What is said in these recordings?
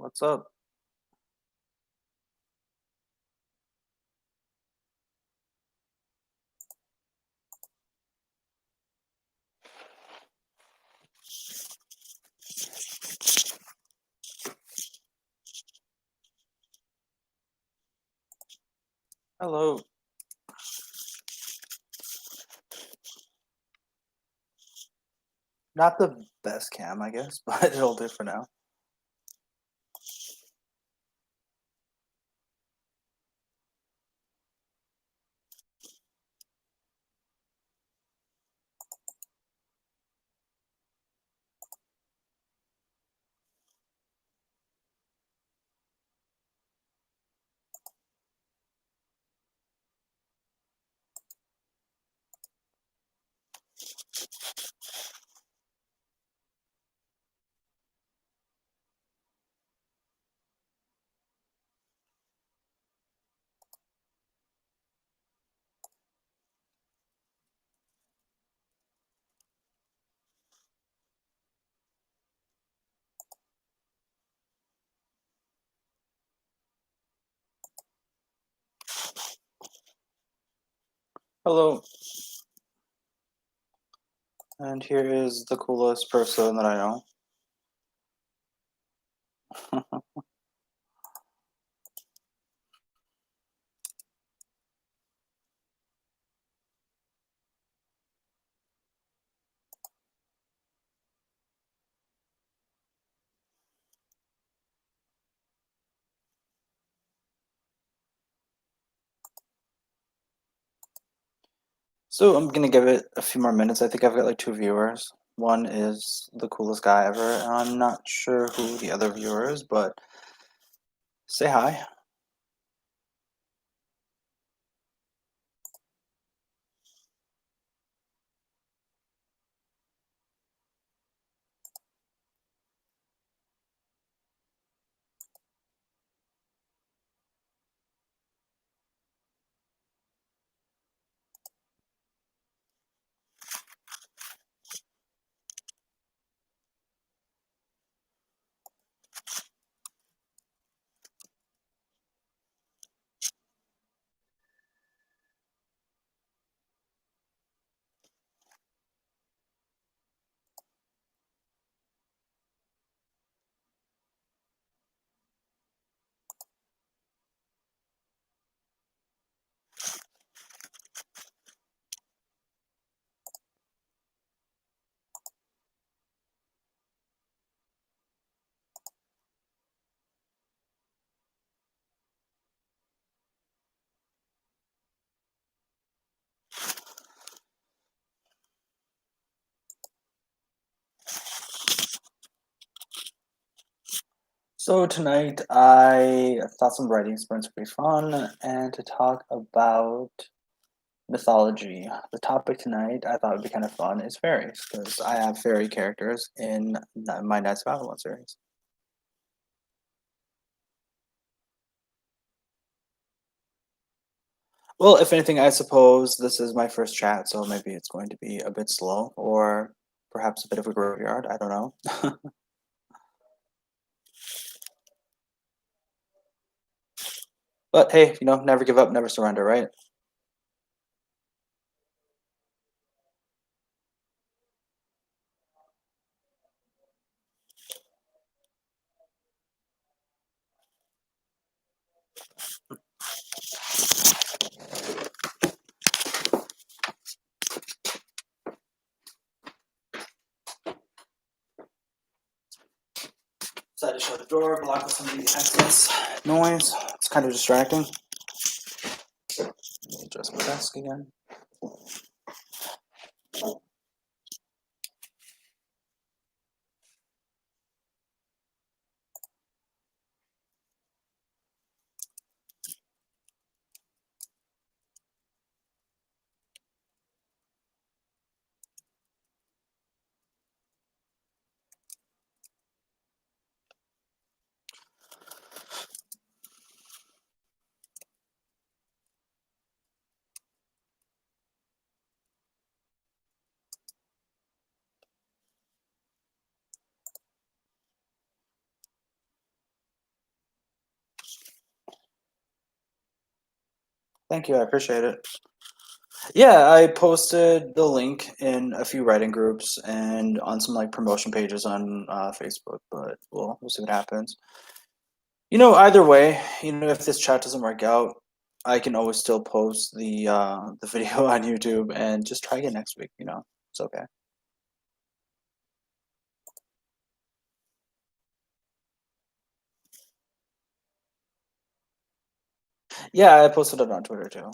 What's up? Hello. Not the best cam, I guess, but it'll do for now. Hello. And here is the coolest person that I know. So I'm gonna give it a few more minutes. I think I've got like 2 viewers. One is the coolest guy ever, and I'm not sure who the other viewer is, but say hi. So tonight I thought some writing sprints would be fun, and to talk about mythology. The topic tonight I thought would be kind of fun is fairies, because I have fairy characters in my Knights of Avalon series. Well, if anything, I suppose this is my first chat, so maybe it's going to be a bit slow, or perhaps a bit of a graveyard. I don't know. But hey, never give up, never surrender, right? Decided to shut the door, block some of the excess noise. It's kind of distracting. Adjust my desk again. Thank you, I appreciate it. Yeah, I posted the link in a few writing groups and on some like promotion pages on Facebook, but we'll see what happens. Either way, if this chat doesn't work out, I can always still post the video on YouTube and just try again next week. It's okay. Yeah, I posted it on Twitter too.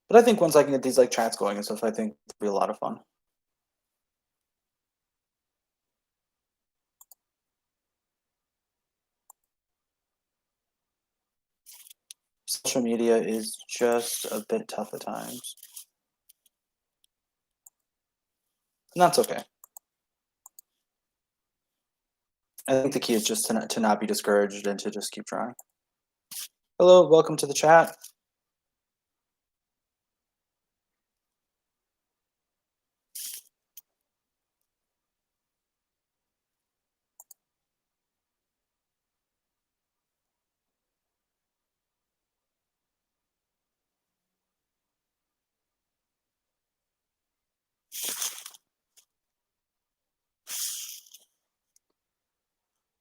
But I think once I can get these like chats going and stuff, I think it'll be a lot of fun. Social media is just a bit tough at times. And that's okay. I think the key is just to not be discouraged and to just keep trying. Hello, welcome to the chat.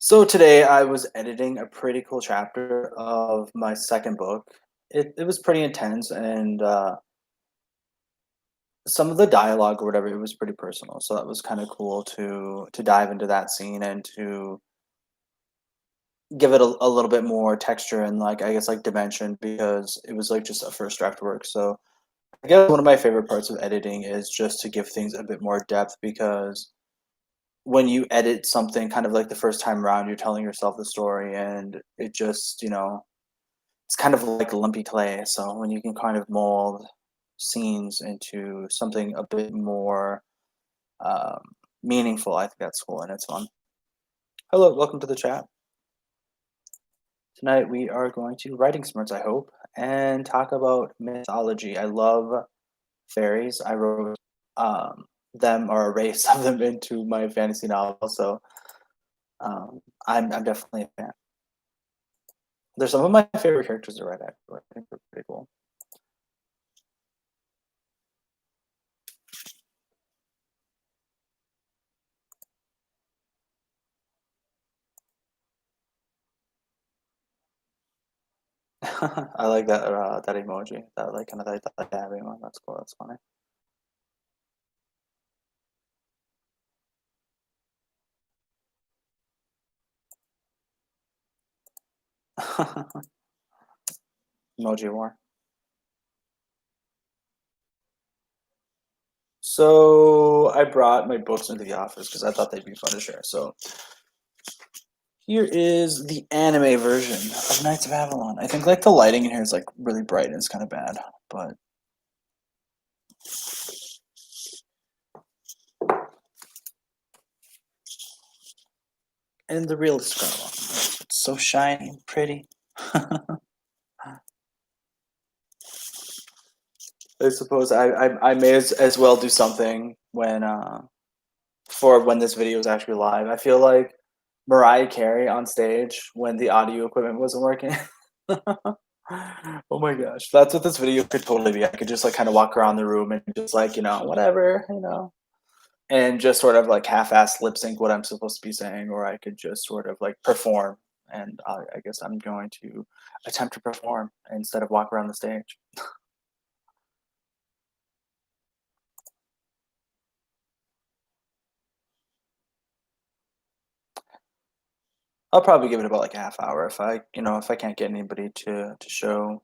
So today I was editing a pretty cool chapter of my second book. It was pretty intense, and some of the dialogue or whatever, it was pretty personal. So that was kind of cool to dive into that scene and to give it a little bit more texture and like I guess like dimension because it was like just a first draft work. So I guess one of my favorite parts of editing is just to give things a bit more depth because when you edit something kind of like the first time around, you're telling yourself the story and it just, it's kind of like lumpy clay. So when you can kind of mold scenes into something a bit more um, meaningful, I think that's cool and it's fun. Hello, welcome to the chat. Tonight we are going to writing smarts, I hope, and talk about mythology. I love fairies. I wrote them or a race of them into my fantasy novel, so I'm definitely a fan. They're some of my favorite characters to write. Actually, I think they're pretty cool. I like that emoji. That like kind of like that dabbing one. That's cool. That's funny. Emoji war. So I brought my books into the office because I thought they'd be fun to share. So here is the anime version of Knights of Avalon. I think like the lighting in here is like really bright and it's kind of bad, but and the realistic Avalon. It's so shiny and pretty. I suppose I may as well do something when for when this video is actually live. I feel like Mariah Carey on stage when the audio equipment wasn't working. Oh my gosh, that's what this video could totally be. I could just like kind of walk around the room and just like whatever and just sort of like half-ass lip sync what I'm supposed to be saying, or I could just sort of like perform. And I guess I'm going to attempt to perform instead of walk around the stage. I'll probably give it about like a half hour if I can't get anybody to show.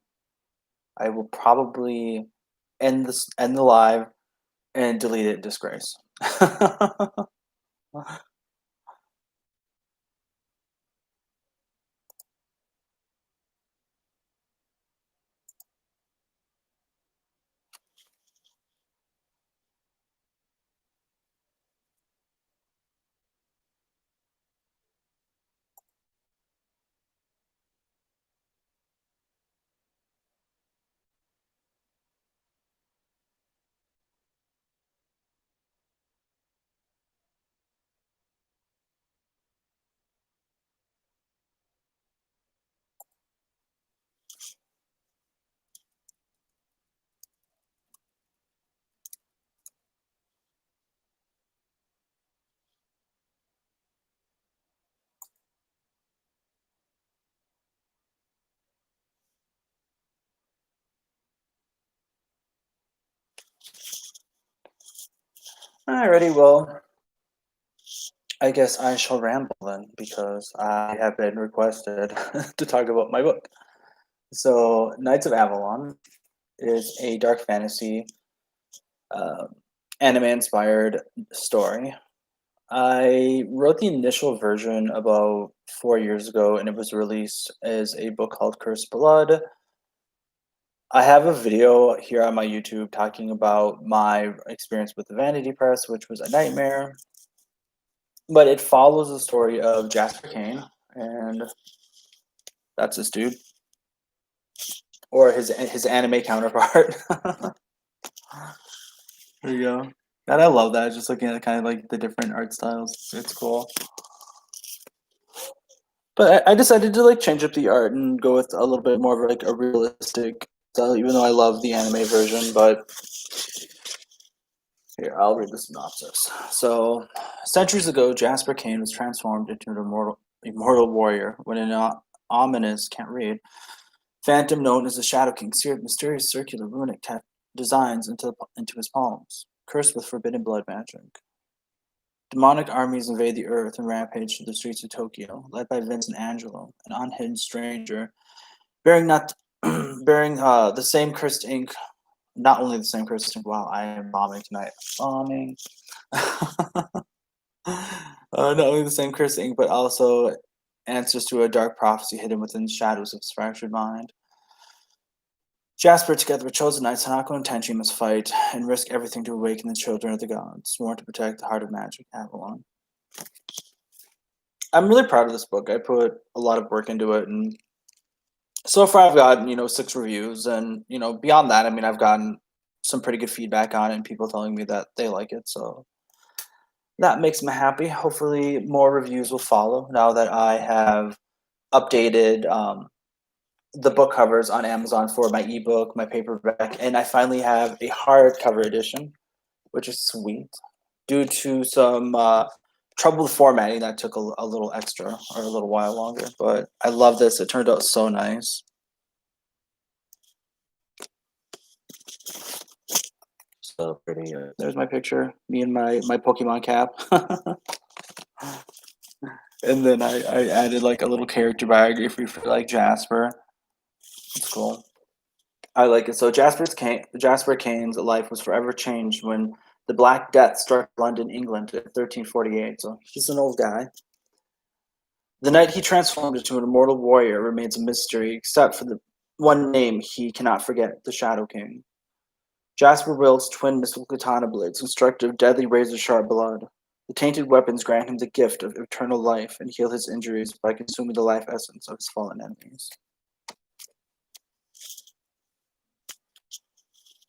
I will probably end the live and delete it in disgrace. Alrighty, well, I guess I shall ramble then because I have been requested to talk about my book. So, Knights of Avalon is a dark fantasy uh, anime inspired story. I wrote the initial version about 4 years ago, and it was released as a book called Cursed Blood. I have a video here on my YouTube talking about my experience with the Vanity Press, which was a nightmare. But it follows the story of Jasper Kane, and that's this dude, or his anime counterpart. There you go. And I love that. Just looking at kind of like the different art styles, it's cool. But I decided to like change up the art and go with a little bit more of like a realistic style, even though I love the anime version. But here, I'll read the synopsis. So, centuries ago, Jasper Kane was transformed into an immortal warrior when an ominous, can't read, phantom known as the Shadow King seared mysterious circular runic designs into his palms, cursed with forbidden blood magic. Demonic armies invade the earth and rampage through the streets of Tokyo, led by Vincent Angelo, an unhidden stranger, bearing not bearing the same cursed ink. Not only the same cursed ink. Wow, I am bombing tonight. Bombing. Not only the same cursed ink, but also answers to a dark prophecy hidden within the shadows of his fractured mind. Jasper, together with chosen knights Hanako and Tenchi, must fight and risk everything to awaken the children of the gods, sworn to protect the heart of magic, Avalon. I'm really proud of this book. I put a lot of work into it, and so far I've gotten 6 reviews, and beyond that, I mean, I've gotten some pretty good feedback on it, and people telling me that they like it. So that makes me happy. Hopefully, more reviews will follow now that I have updated the book covers on Amazon for my ebook, my paperback, and I finally have a hardcover edition, which is sweet. Due to some trouble with formatting, that took a little extra or a little while longer, but I love this. It turned out so nice. So pretty. There's my picture, me and my Pokemon cap. And then I added like a little character biography for like Jasper. It's cool. I like it. So Jasper Kane's life was forever changed when the Black Death struck London, England in 1348. So he's an old guy. The night he transformed into an immortal warrior remains a mystery, except for the one name he cannot forget, the Shadow King. Jasper wields twin mystical katana blades constructed of deadly razor-sharp blood. The tainted weapons grant him the gift of eternal life and heal his injuries by consuming the life essence of his fallen enemies.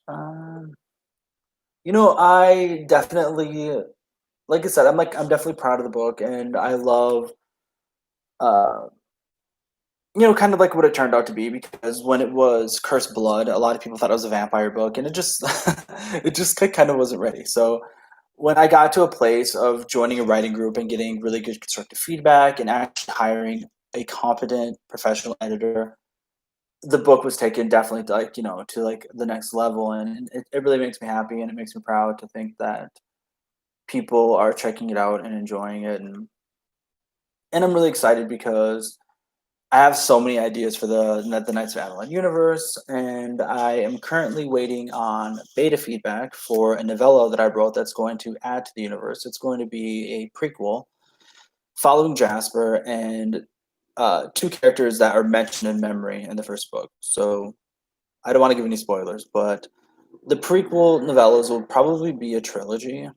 Um, I definitely, like I said, I'm definitely proud of the book, and I love, uh, kind of like what it turned out to be. Because when it was Cursed Blood, a lot of people thought it was a vampire book, and it just, it just kind of wasn't ready. So when I got to a place of joining a writing group and getting really good constructive feedback and actually hiring a competent professional editor, the book was taken definitely to like the next level, and it really makes me happy, and it makes me proud to think that people are checking it out and enjoying it, and I'm really excited because I have so many ideas for the Knights of Avalon universe, and I am currently waiting on beta feedback for a novella that I wrote that's going to add to the universe. It's going to be a prequel following Jasper and 2 characters that are mentioned in memory in the first book. So I don't want to give any spoilers, but the prequel novellas will probably be a trilogy,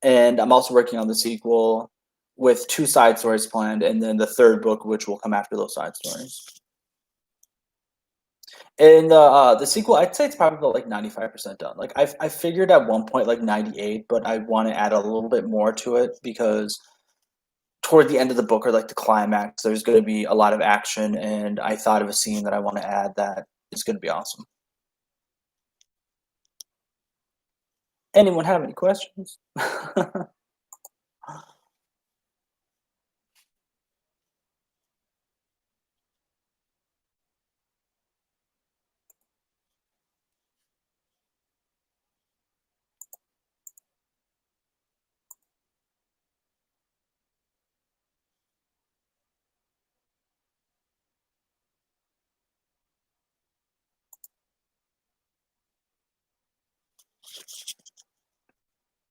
and I'm also working on the sequel with 2 side stories planned, and then the 3rd book, which will come after those side stories. And the sequel, I'd say it's probably like 95% done. Like I figured at one point like 98, but I want to add a little bit more to it because toward the end of the book or like the climax, there's going to be a lot of action, and I thought of a scene that I want to add that is going to be awesome. Anyone have any questions?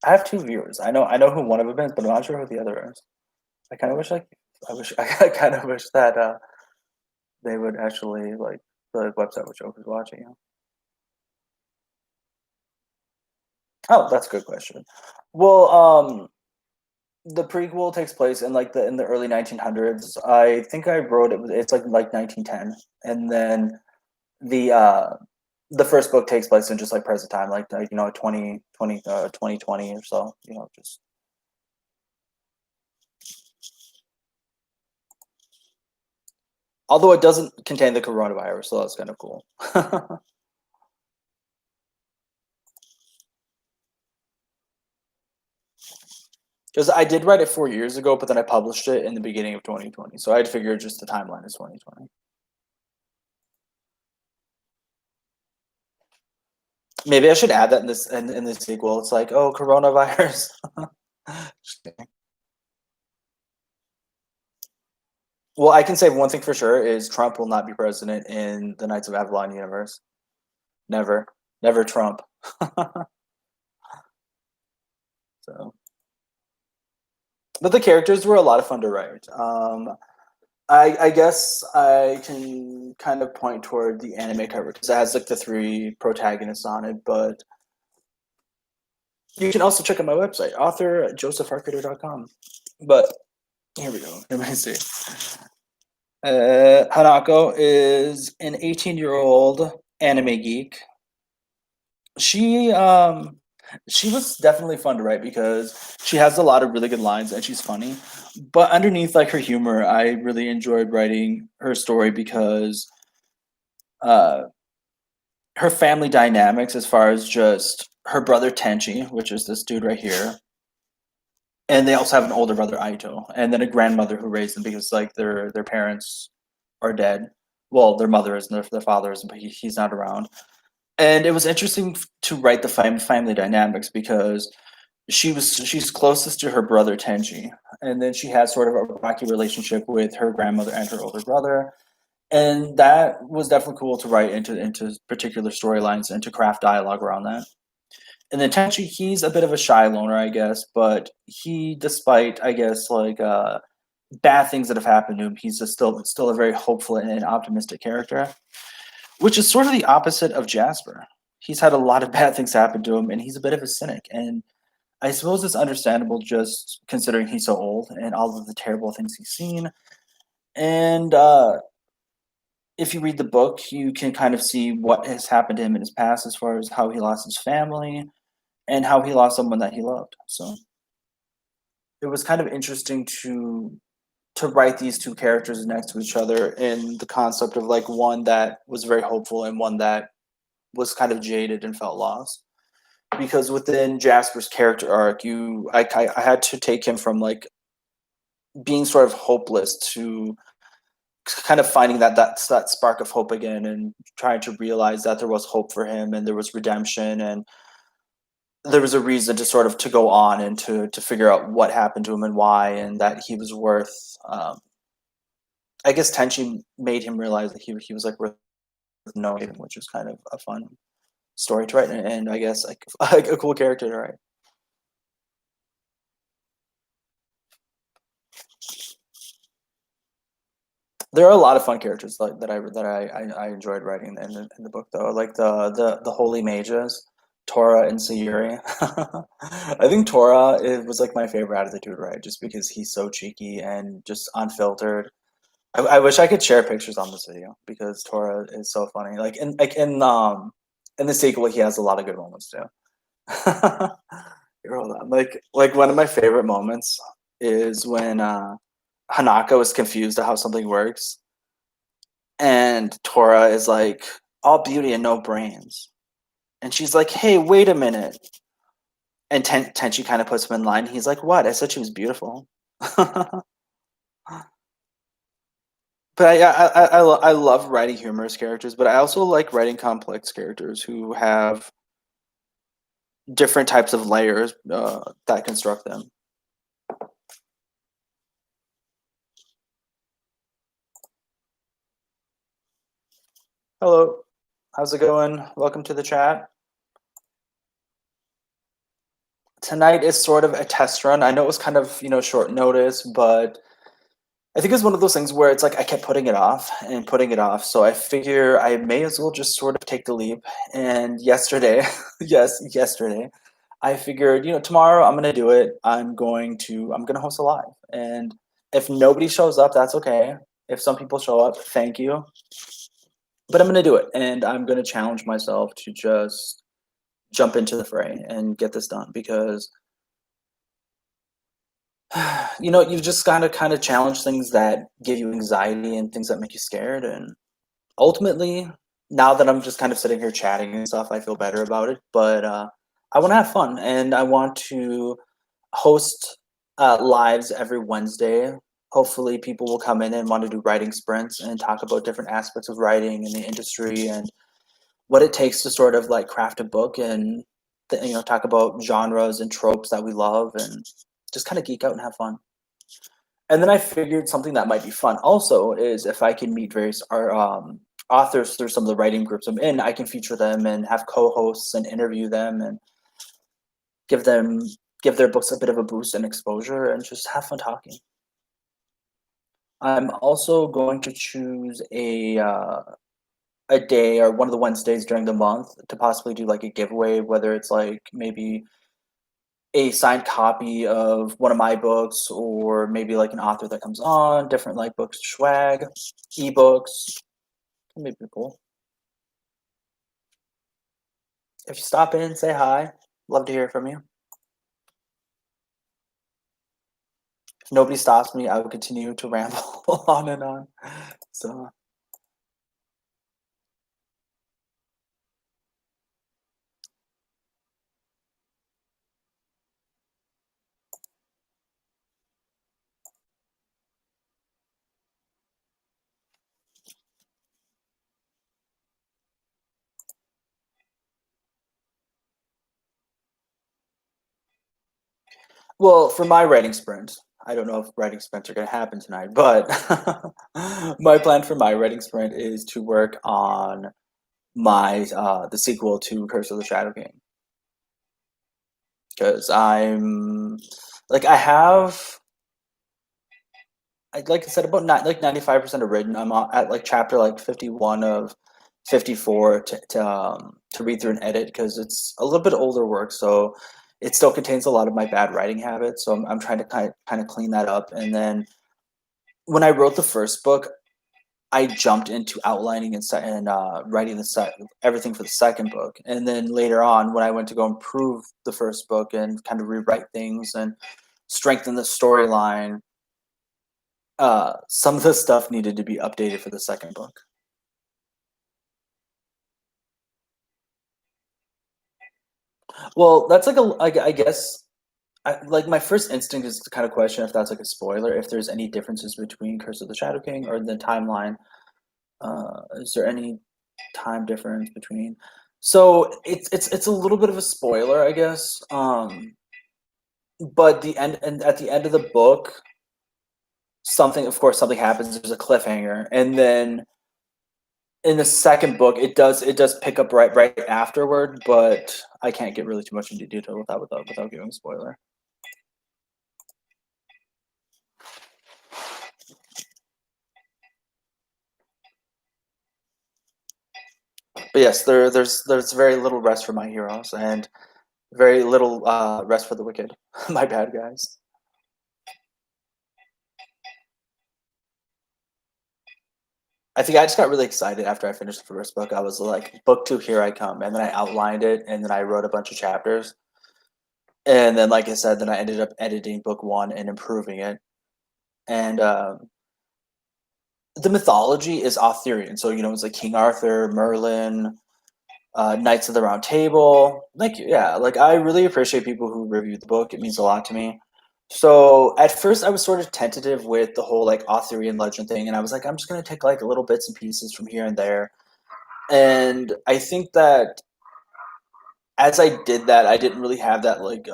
I have two viewers. I know who one of them is, but I'm not sure who the other is. I kind of wish I kind of wish that they would actually like the website would show who's watching. You know? Oh, that's a good question. Well, the prequel takes place in like the early 1900s. I think I wrote it. It's like 1910, and then the uh the first book takes place in just like present time, like 2020 or so. Just although it doesn't contain the coronavirus, so that's kind of cool. Because I did write it 4 years ago, but then I published it in the beginning of 2020. So I'd figured just the timeline is 2020. Maybe I should add that in this sequel. It's like, oh, coronavirus. Just kidding. Well, I can say one thing for sure is Trump will not be president in the Knights of Avalon universe. Never, never Trump. So, but the characters were a lot of fun to write. I guess I can kind of point toward the anime cover because it has like the three protagonists on it. But you can also check out my website, author.josephharkader.com. But here we go. Let me see. Hanako is an 18-year-old anime geek. She was definitely fun to write because she has a lot of really good lines and she's funny. But underneath like her humor, I really enjoyed writing her story because uh her family dynamics as far as just her brother Tenchi, which is this dude right here, and they also have an older brother Aito, and then a grandmother who raised them because like their parents are dead. Well, their mother is, and their father is, but he's not around. And it was interesting to write the family dynamics because she's closest to her brother Tenji, and then she has sort of a rocky relationship with her grandmother and her older brother, and that was definitely cool to write into particular storylines and to craft dialogue around that. And then Tenchi, he's a bit of a shy loner, I guess, but he, despite I guess like bad things that have happened to him, he's just still a very hopeful and optimistic character, which is sort of the opposite of Jasper. He's had a lot of bad things happen to him, and he's a bit of a cynic. And I suppose it's understandable just considering he's so old and all of the terrible things he's seen. And if you read the book, you can kind of see what has happened to him in his past as far as how he lost his family and how he lost someone that he loved. So it was kind of interesting to write these two characters next to each other in the concept of like one that was very hopeful and one that was kind of jaded and felt lost. Because within Jasper's character arc, I had to take him from like being sort of hopeless to kind of finding that spark of hope again and trying to realize that there was hope for him and there was redemption and there was a reason to sort of to go on and to figure out what happened to him and why, and that he was worth I guess Tenchi made him realize that he was like worth knowing, which was kind of a fun story to write, and I guess like a cool character to write. There are a lot of fun characters like that I enjoyed writing in the book though, like the holy mages, Tora and Sayuri. I think Tora was like my favorite out of the two to write, just because he's so cheeky and just unfiltered. I wish I could share pictures on this video because Tora is so funny. In the sequel, he has a lot of good moments too. Here, hold on. Like one of my favorite moments is when Hanako is confused at how something works, and Tora is like, "All beauty and no brains," and she's like, "Hey, wait a minute." And Tenchi kind of puts him in line. He's like, "What? I said she was beautiful." But I love writing humorous characters, but I also like writing complex characters who have different types of layers that construct them. Hello, how's it going? Welcome to the chat. tonight is sort of a test run. I know it was kind of, short notice, but I think it's one of those things where it's like I kept putting it off and putting it off. So I figure I may as well just sort of take the leap. And yesterday, yes, yesterday, I figured, tomorrow I'm gonna do it. I'm gonna host a live. And if nobody shows up, that's okay. If some people show up, thank you. But I'm gonna do it, and I'm gonna challenge myself to just jump into the fray and get this done because you've just gotta kind of challenge things that give you anxiety and things that make you scared. And ultimately, now that I'm just kind of sitting here chatting and stuff, I feel better about it. But I want to have fun, and I want to host lives every Wednesday. Hopefully, people will come in and want to do writing sprints and talk about different aspects of writing in the industry and what it takes to sort of like craft a book and talk about genres and tropes that we love and just kind of geek out and have fun. And then I figured something that might be fun also is if I can meet various authors through some of the writing groups I'm in, I can feature them and have co-hosts and interview them and give their books a bit of a boost and exposure and just have fun talking. I'm also going to choose a day or one of the Wednesdays during the month to possibly do like a giveaway, whether it's like maybe a signed copy of one of my books or maybe like an author that comes on, different like books, swag, eBooks. Maybe cool. If you stop in, say hi. Love to hear from you. If nobody stops me, I will continue to ramble on and on. So well, for my writing sprint, I don't know if writing sprints are going to happen tonight, but my plan for my writing sprint is to work on my the sequel to Curse of the Shadow King because I'm like I have like I said about not like 95% of written. I'm at like chapter like 51 of 54 to read through and edit because it's a little bit older work, so it still contains a lot of my bad writing habits. So I'm trying to kind of clean that up. And then when I wrote the first book, I jumped into outlining and writing everything for the second book. And then later on, when I went to go improve the first book and kind of rewrite things and strengthen the storyline, some of the stuff needed to be updated for the second book. Well, that's like I guess like my first instinct is to kind of question if that's like a spoiler, if there's any differences between Curse of the Shadow King or the timeline. Is there any time difference between? So it's a little bit of a spoiler, I guess. But the end and at the end of the book, something happens. There's a cliffhanger, and then in the second book, it does pick up right afterward. But I can't get really too much into detail with that without giving a spoiler. But yes, there's very little rest for my heroes and very little rest for the wicked, my bad guys. I think I just got really excited after I finished the first book. I was like, book two, here I come. And then I outlined it and then I wrote a bunch of chapters. And then, like I said, then I ended up editing book one and improving it. And the mythology is Arthurian. So, it's like King Arthur, Merlin, Knights of the Round Table. Like, yeah, like I really appreciate people who review the book. It means a lot to me. So at first I was sort of tentative with the whole like Arthurian legend thing. And I was like, I'm just going to take like little bits and pieces from here and there. And I think that as I did that, I didn't really have that like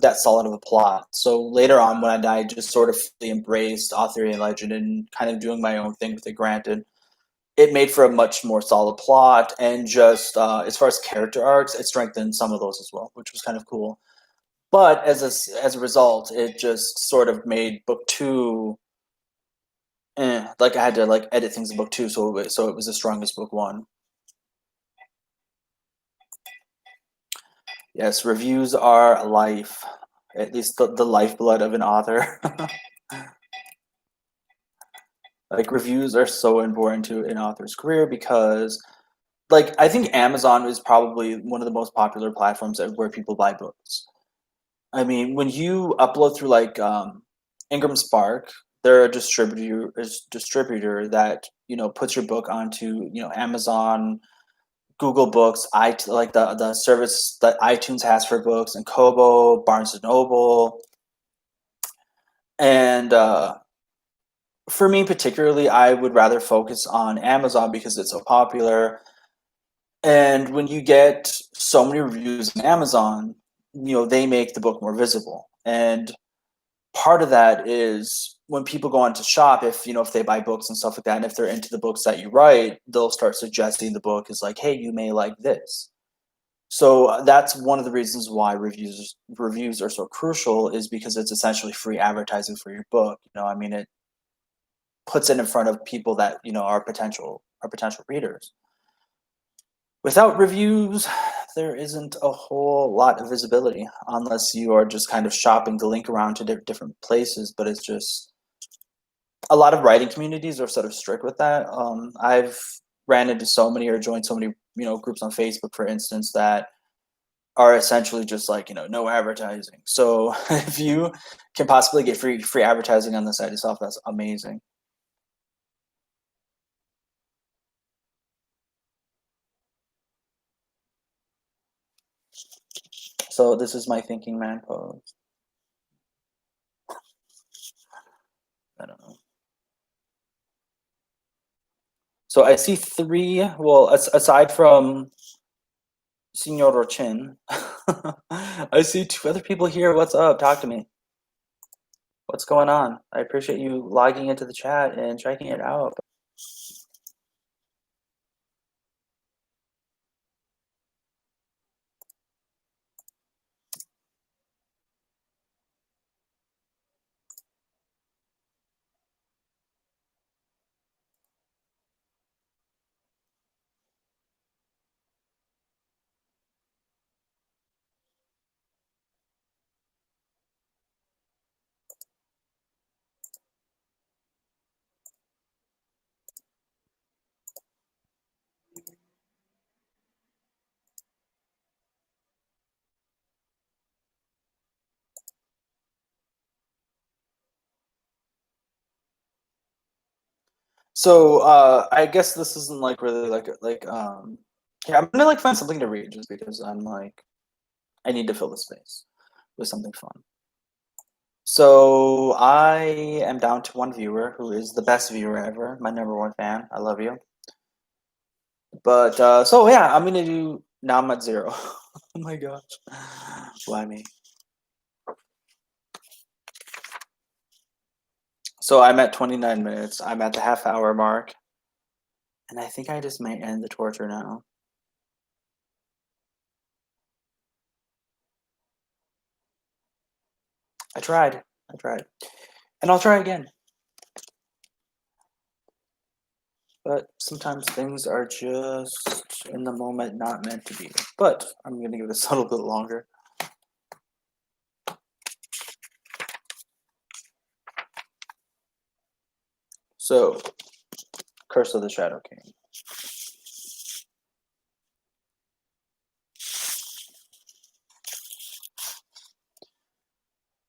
that solid of a plot. So later on, when I just sort of fully embraced Arthurian legend and kind of doing my own thing with it, granted, it made for a much more solid plot. And just as far as character arcs, it strengthened some of those as well, which was kind of cool. But as a result, it just sort of made book two. Like I had to like edit things in book two, so it was the strongest book one. Yes, reviews are life, at least the lifeblood of an author. Like reviews are so important to an author's career because like I think Amazon is probably one of the most popular platforms where people buy books. I mean, when you upload through like Ingram Spark, they're a distributor that puts your book onto Amazon, Google Books, like the service that iTunes has for books, and Kobo, Barnes and Noble, and for me particularly, I would rather focus on Amazon because it's so popular. And when you get so many reviews on Amazon, they make the book more visible. And part of that is when people go on to shop, if they buy books and stuff like that, and if they're into the books that you write, they'll start suggesting the book is like, hey, you may like this. So that's one of the reasons why reviews are so crucial, is because it's essentially free advertising for your book. I mean, it puts it in front of people that are potential readers. Without reviews, there isn't a whole lot of visibility unless you are just kind of shopping the link around to different places. But it's just a lot of writing communities are sort of strict with that. I've ran into so many or joined so many groups on Facebook, for instance, that are essentially just like no advertising. So if you can possibly get free advertising on the site itself, that's amazing. So this is my thinking man pose. I don't know. So I see three. Well, aside from Senor Chin, I see two other people here. What's up? Talk to me. What's going on? I appreciate you logging into the chat and checking it out. So I guess this isn't like really yeah, I'm gonna like find something to read just because I'm like I need to fill the space with something fun. So I am down to one viewer who is the best viewer ever, my number one fan. I love you. But so yeah, I'm gonna do now. I'm at zero. Oh my gosh, why me? So I'm at 29 minutes. I'm at the half-hour mark, and I think I just might end the torture now. I tried, and I'll try again. But sometimes things are just in the moment not meant to be. But I'm gonna give this a little bit longer. So, Curse of the Shadow King.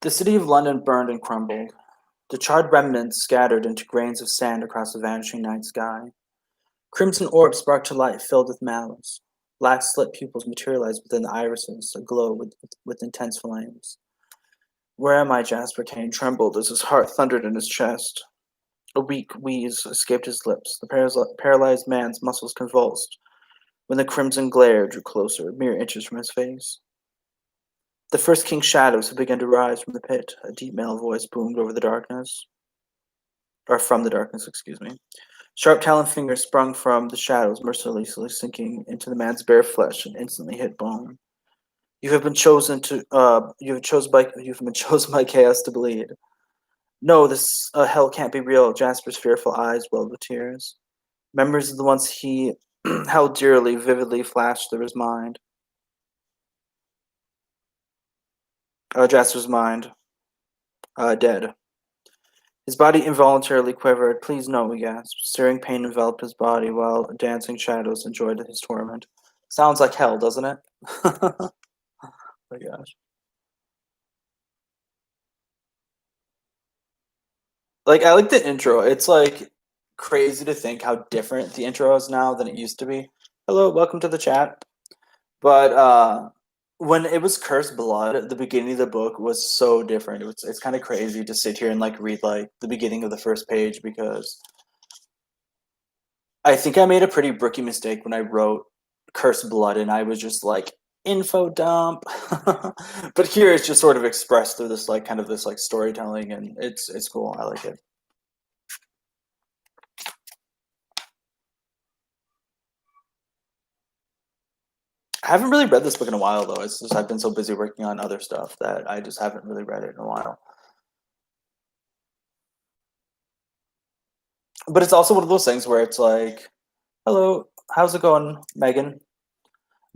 The city of London burned and crumbled. The charred remnants scattered into grains of sand across the vanishing night sky. Crimson orbs sparked to life, filled with malice. Black slit pupils materialized within the irises, aglow with intense flames. Where am I? Jasper Kane trembled as his heart thundered in his chest. A weak wheeze escaped his lips. The paralyzed man's muscles convulsed when the crimson glare drew closer, mere inches from his face. The first king's shadows had begun to rise from the pit. A deep male voice boomed over the darkness. Or from the darkness, excuse me. Sharp taloned fingers sprung from the shadows, mercilessly sinking into the man's bare flesh and instantly hit bone. You have been chosen to. You've been chosen by chaos to bleed. No, this hell can't be real. Jasper's fearful eyes welled with tears. Memories of the ones he held dearly, vividly flashed through his mind. Jasper's mind, dead. His body involuntarily quivered. Please no, he gasped. Searing pain enveloped his body while dancing shadows enjoyed his torment. Sounds like hell, doesn't it? Oh my gosh. Like, I like the intro. It's like crazy to think how different the intro is now than it used to be. Hello, welcome to the chat. But when it was Cursed Blood, the beginning of the book was so different. It's kind of crazy to sit here and like read like the beginning of the first page because I think I made a pretty rookie mistake when I wrote Cursed Blood and I was just like info dump. But here it's just sort of expressed through this like kind of this like storytelling and it's cool. I like it. I haven't really read this book in a while though. It's just I've been so busy working on other stuff that I just haven't really read it in a while. But it's also one of those things where it's like, hello, how's it going, Megan?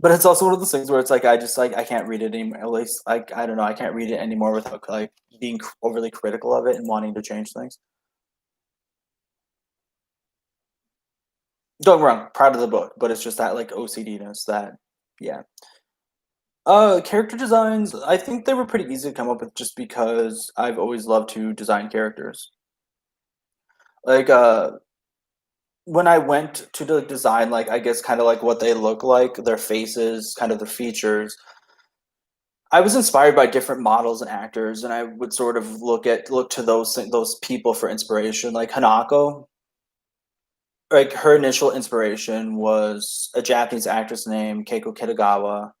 But it's also one of those things where it's like I just like I can't read it anymore. At least like I don't know, I can't read it anymore without like being overly critical of it and wanting to change things. Don't get me wrong, proud of the book, but it's just that like OCD-ness that yeah. Character designs, I think they were pretty easy to come up with just because I've always loved to design characters. Like when I went to the design, like I guess kind of like what they look like, their faces, kind of the features. I was inspired by different models and actors, and I would sort of look to those people for inspiration. Like Hanako, like her initial inspiration was a Japanese actress named Keiko Kitagawa,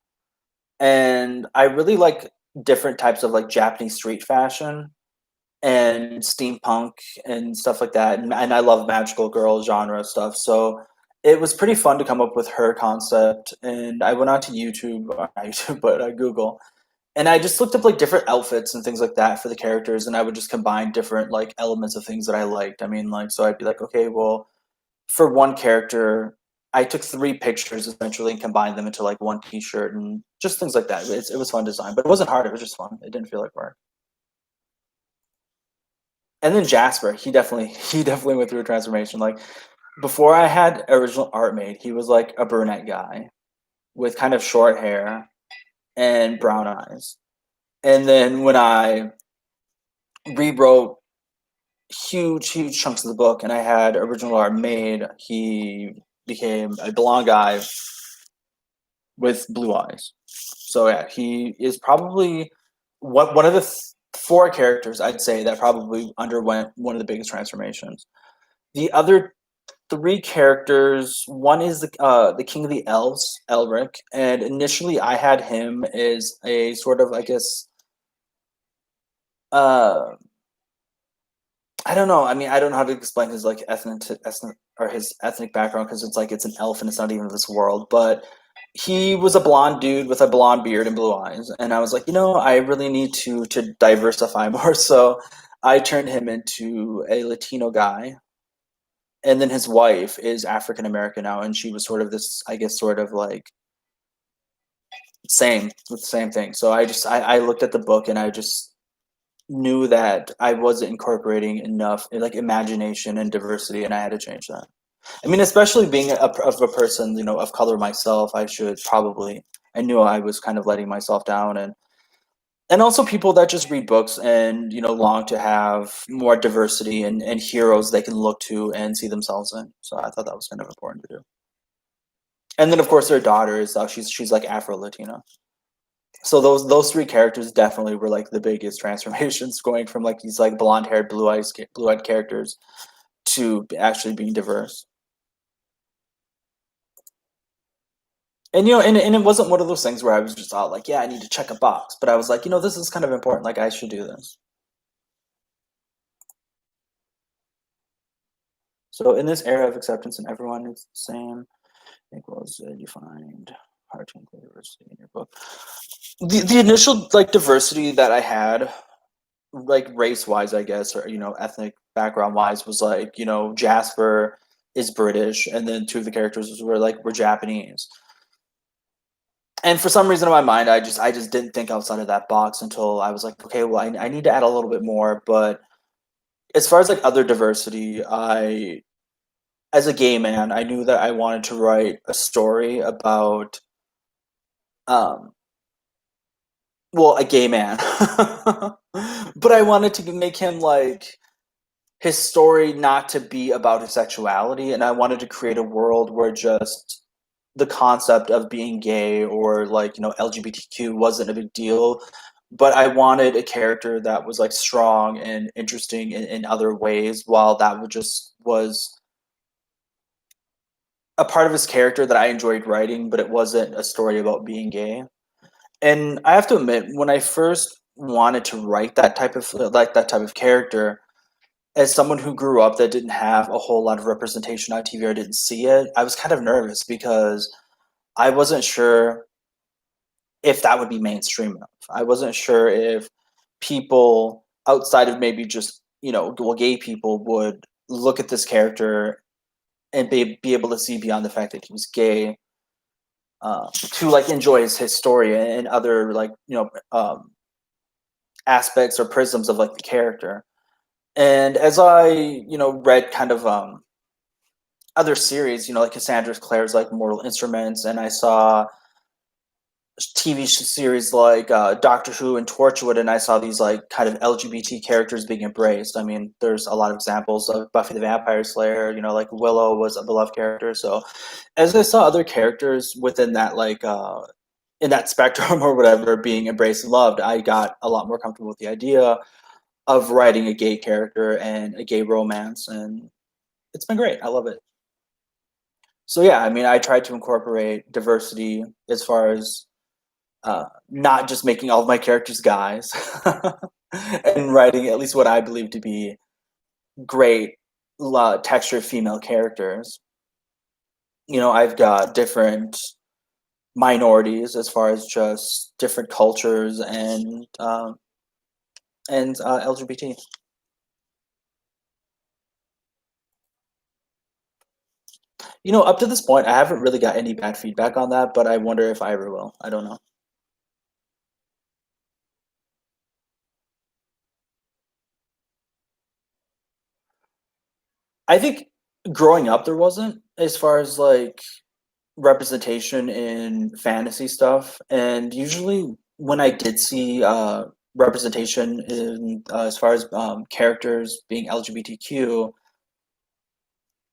and I really like different types of like Japanese street fashion and steampunk and stuff like that. And I love magical girl genre stuff. So it was pretty fun to come up with her concept. And I went on to YouTube, not YouTube, but Google. And I just looked up like different outfits and things like that for the characters. And I would just combine different like elements of things that I liked. I mean, like, so I'd be like, okay, well, for one character, I took three pictures essentially and combined them into like one T-shirt and just things like that. It was fun design, but it wasn't hard. It was just fun. It didn't feel like work. And then Jasper, he definitely went through a transformation. Like before I had original art made, he was like a brunette guy with kind of short hair and brown eyes. And then when I rewrote huge chunks of the book and I had original art made, he became a blonde guy with blue eyes. So yeah, he is probably one of the four characters I'd say that probably underwent one of the biggest transformations. The other three characters. One is the King of the Elves, Elric, and initially I had him as a sort of, I guess, uh, I don't know. I mean, I don't know how to explain his like ethnic or his ethnic background because it's like it's an elf and it's not even this world. But he was a blonde dude with a blonde beard and blue eyes, and I was like, I really need to diversify more. So I turned him into a Latino guy, and then his wife is African American now, and she was sort of this, I guess, sort of like same with the same thing. So I looked at the book and I just knew that I wasn't incorporating enough like imagination and diversity, and I had to change that. I mean, especially being of a person of color myself, I should probably. I knew I was kind of letting myself down, and also people that just read books and long to have more diversity and heroes they can look to and see themselves in. So I thought that was kind of important to do. And then of course their daughter is she's like Afro Latina. So those three characters definitely were like the biggest transformations, going from like these like blonde haired blue eyed characters to actually being diverse. And and it wasn't one of those things where I was just all like, yeah, I need to check a box, but I was like, this is kind of important. Like I should do this. So in this era of acceptance and everyone is the same, equals defined hard to include diversity in your book. The initial like diversity that I had, like race wise, I guess, or ethnic background wise, was like Jasper is British, and then two of the characters were Japanese. And for some reason in my mind, I just didn't think outside of that box until I was like, okay, well, I need to add a little bit more. But as far as like other diversity, as a gay man, I knew that I wanted to write a story about, um, well, a gay man, but I wanted to make him like his story not to be about his sexuality, and I wanted to create a world where just the concept of being gay or like LGBTQ wasn't a big deal, but I wanted a character that was like strong and interesting in other ways, while that was a part of his character that I enjoyed writing, but it wasn't a story about being gay. And I have to admit, when I first wanted to write that type of character, as someone who grew up that didn't have a whole lot of representation on TV or didn't see it, I was kind of nervous because I wasn't sure if that would be mainstream enough. I wasn't sure if people outside of maybe just gay people would look at this character and be able to see beyond the fact that he was gay, to like enjoy his story and other like aspects or prisms of like the character. And as I read kind of other series, like Cassandra Clare's like Mortal Instruments, and I saw TV series like Doctor Who and Torchwood, and I saw these like kind of LGBT characters being embraced. I mean, there's a lot of examples of Buffy the Vampire Slayer. Like Willow was a beloved character. So as I saw other characters within that like in that spectrum or whatever being embraced and loved, I got a lot more comfortable with the idea of writing a gay character and a gay romance, and it's been great. I love it. So yeah, I mean, I tried to incorporate diversity as far as not just making all of my characters guys, and writing at least what I believe to be great textured female characters. I've got different minorities as far as just different cultures and LGBT. Up to this point, I haven't really got any bad feedback on that, but I wonder if I ever will. I don't know. I think growing up there wasn't, as far as like representation in fantasy stuff, and usually when I did see representation in as far as characters being LGBTQ,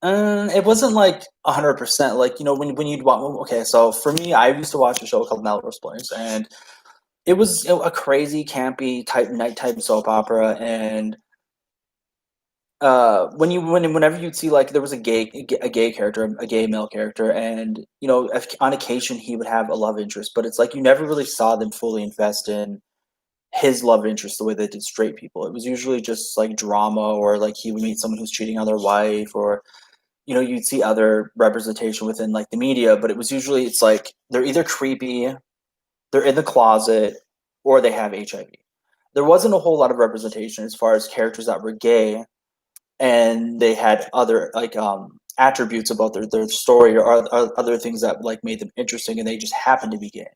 it wasn't like 100%. Like when you'd watch. Okay, so for me, I used to watch a show called Melrose Place, and it was a crazy, campy type nighttime soap opera, and whenever you'd see like there was a gay character, a gay male character, and on occasion he would have a love interest, but it's like you never really saw them fully invest in his love interest the way they did straight people. It was usually just like drama, or like he would meet someone who's cheating on their wife, or you'd see other representation within like the media, but it's like they're either creepy, they're in the closet, or they have HIV. There wasn't a whole lot of representation as far as characters that were gay and they had other like attributes about their story, or other things that like made them interesting, and they just happened to be gay.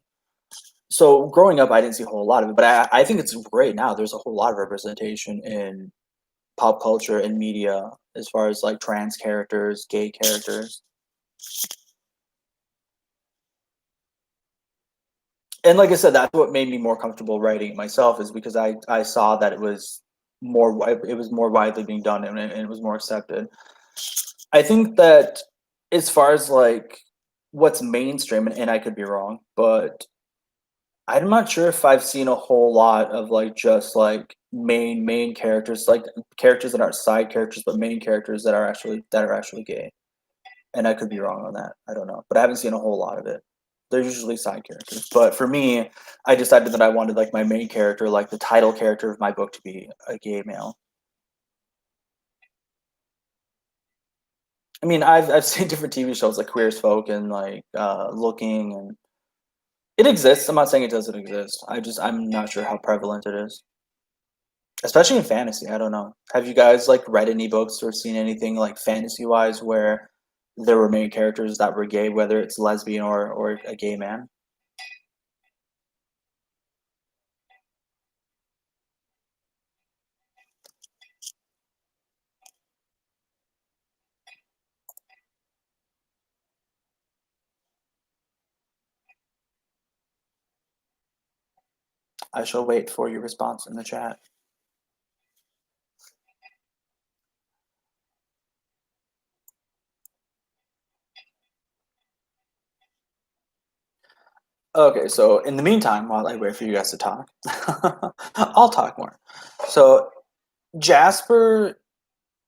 So growing up, I didn't see a whole lot of it, but I think it's great now. There's a whole lot of representation in pop culture and media as far as like trans characters, gay characters. And like I said, that's what made me more comfortable writing it myself, is because I saw that it was more widely being done, and it was more accepted. I think that as far as like what's mainstream, and I could be wrong, but I'm not sure if I've seen a whole lot of like just like main characters, like characters that aren't side characters, but main characters that are actually gay. And I could be wrong on that. I don't know, but I haven't seen a whole lot of it. They're usually side characters. But for me, I decided that I wanted like my main character, like the title character of my book, to be a gay male. I mean, I've seen different TV shows like Queer as Folk and like Looking, and It exists. I'm not saying it doesn't exist. I'm not sure how prevalent it is. Especially in fantasy, I don't know. Have you guys like read any books or seen anything like fantasy wise where there were main characters that were gay, whether it's lesbian or a gay man? I shall wait for your response in the chat. Okay, so in the meantime, while I wait for you guys to talk, I'll talk more. So Jasper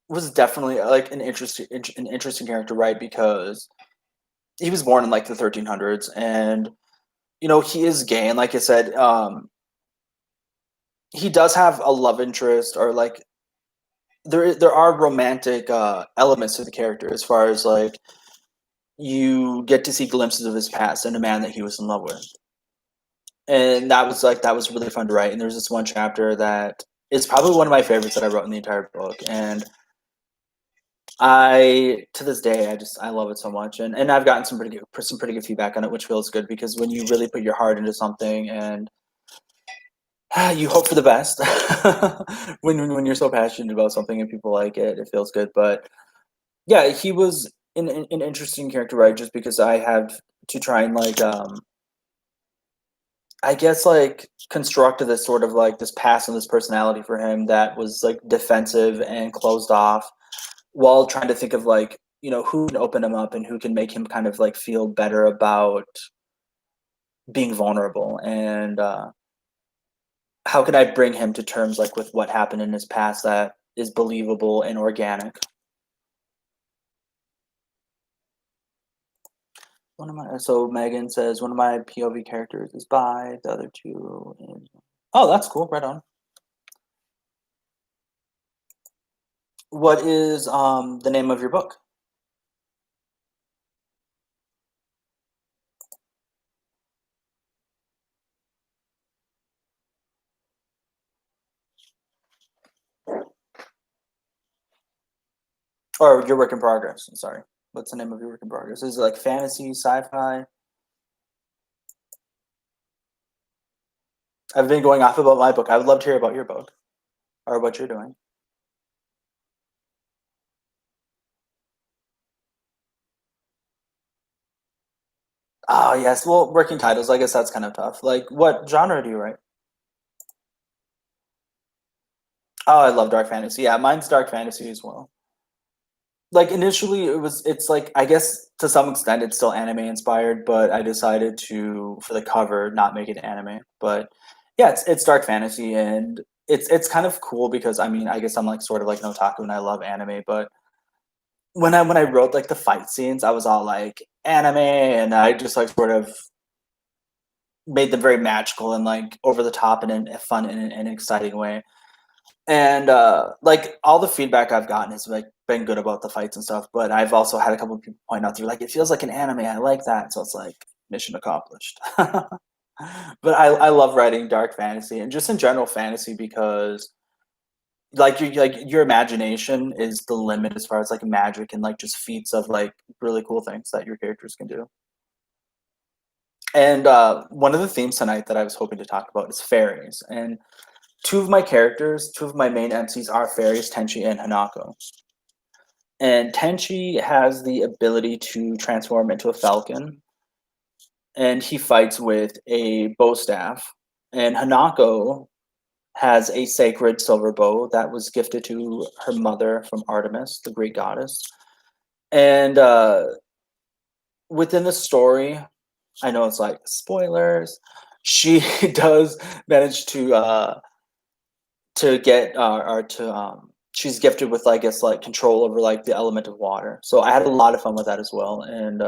was definitely like an interesting character, right? Because he was born in like the 1300s, and he is gay, and like I said, he does have a love interest, or like there are romantic elements to the character, as far as like you get to see glimpses of his past and a man that he was in love with, and that was really fun to write. And there's this one chapter that is probably one of my favorites that I wrote in the entire book, and I to this day I love it so much, and I've gotten some pretty good feedback on it, which feels good, because when you really put your heart into something and you hope for the best, when you're so passionate about something and people like it, it feels good. But yeah, he was an interesting character, right? Just because I have to try and like I guess like constructed this sort of like this past and this personality for him that was like defensive and closed off, while trying to think of like who can open him up and who can make him kind of like feel better about being vulnerable, and how can I bring him to terms like with what happened in his past that is believable and organic. One of my So Megan says one of my POV characters is bi, the other two is. Oh, that's cool. Right on. What is the name of your book? Or your work in progress? Sorry. What's the name of your work in progress? Is it like fantasy, sci-fi? I've been going off about my book. I would love to hear about your book or what you're doing. Oh yes. Well, working titles. I guess that's kind of tough. Like, what genre do you write? Oh, I love dark fantasy. Yeah, mine's dark fantasy as well. Like initially, it's like I guess to some extent it's still anime inspired, but I decided to for the cover not make it anime. But yeah, it's dark fantasy, and it's kind of cool because I mean I guess I'm like sort of like an otaku and I love anime, but when I wrote like the fight scenes, I was all like anime, and I just like sort of made them very magical and like over the top and in a fun and an exciting way. And like all the feedback I've gotten has like been good about the fights and stuff, but I've also had a couple of people point out they're like, it feels like an anime. I like that, so it's like mission accomplished. But I love writing dark fantasy and just in general fantasy because like your imagination is the limit as far as like magic and like just feats of like really cool things that your characters can do. And one of the themes tonight that I was hoping to talk about is fairies. And two of my main MCs are fairies, Tenchi and Hanako. And Tenchi has the ability to transform into a falcon, and he fights with a bow staff. And Hanako has a sacred silver bow that was gifted to her mother from Artemis, the Greek goddess. And within the story, I know it's like spoilers. She does manage to get or to she's gifted with I guess like control over like the element of water. So I had a lot of fun with that as well, and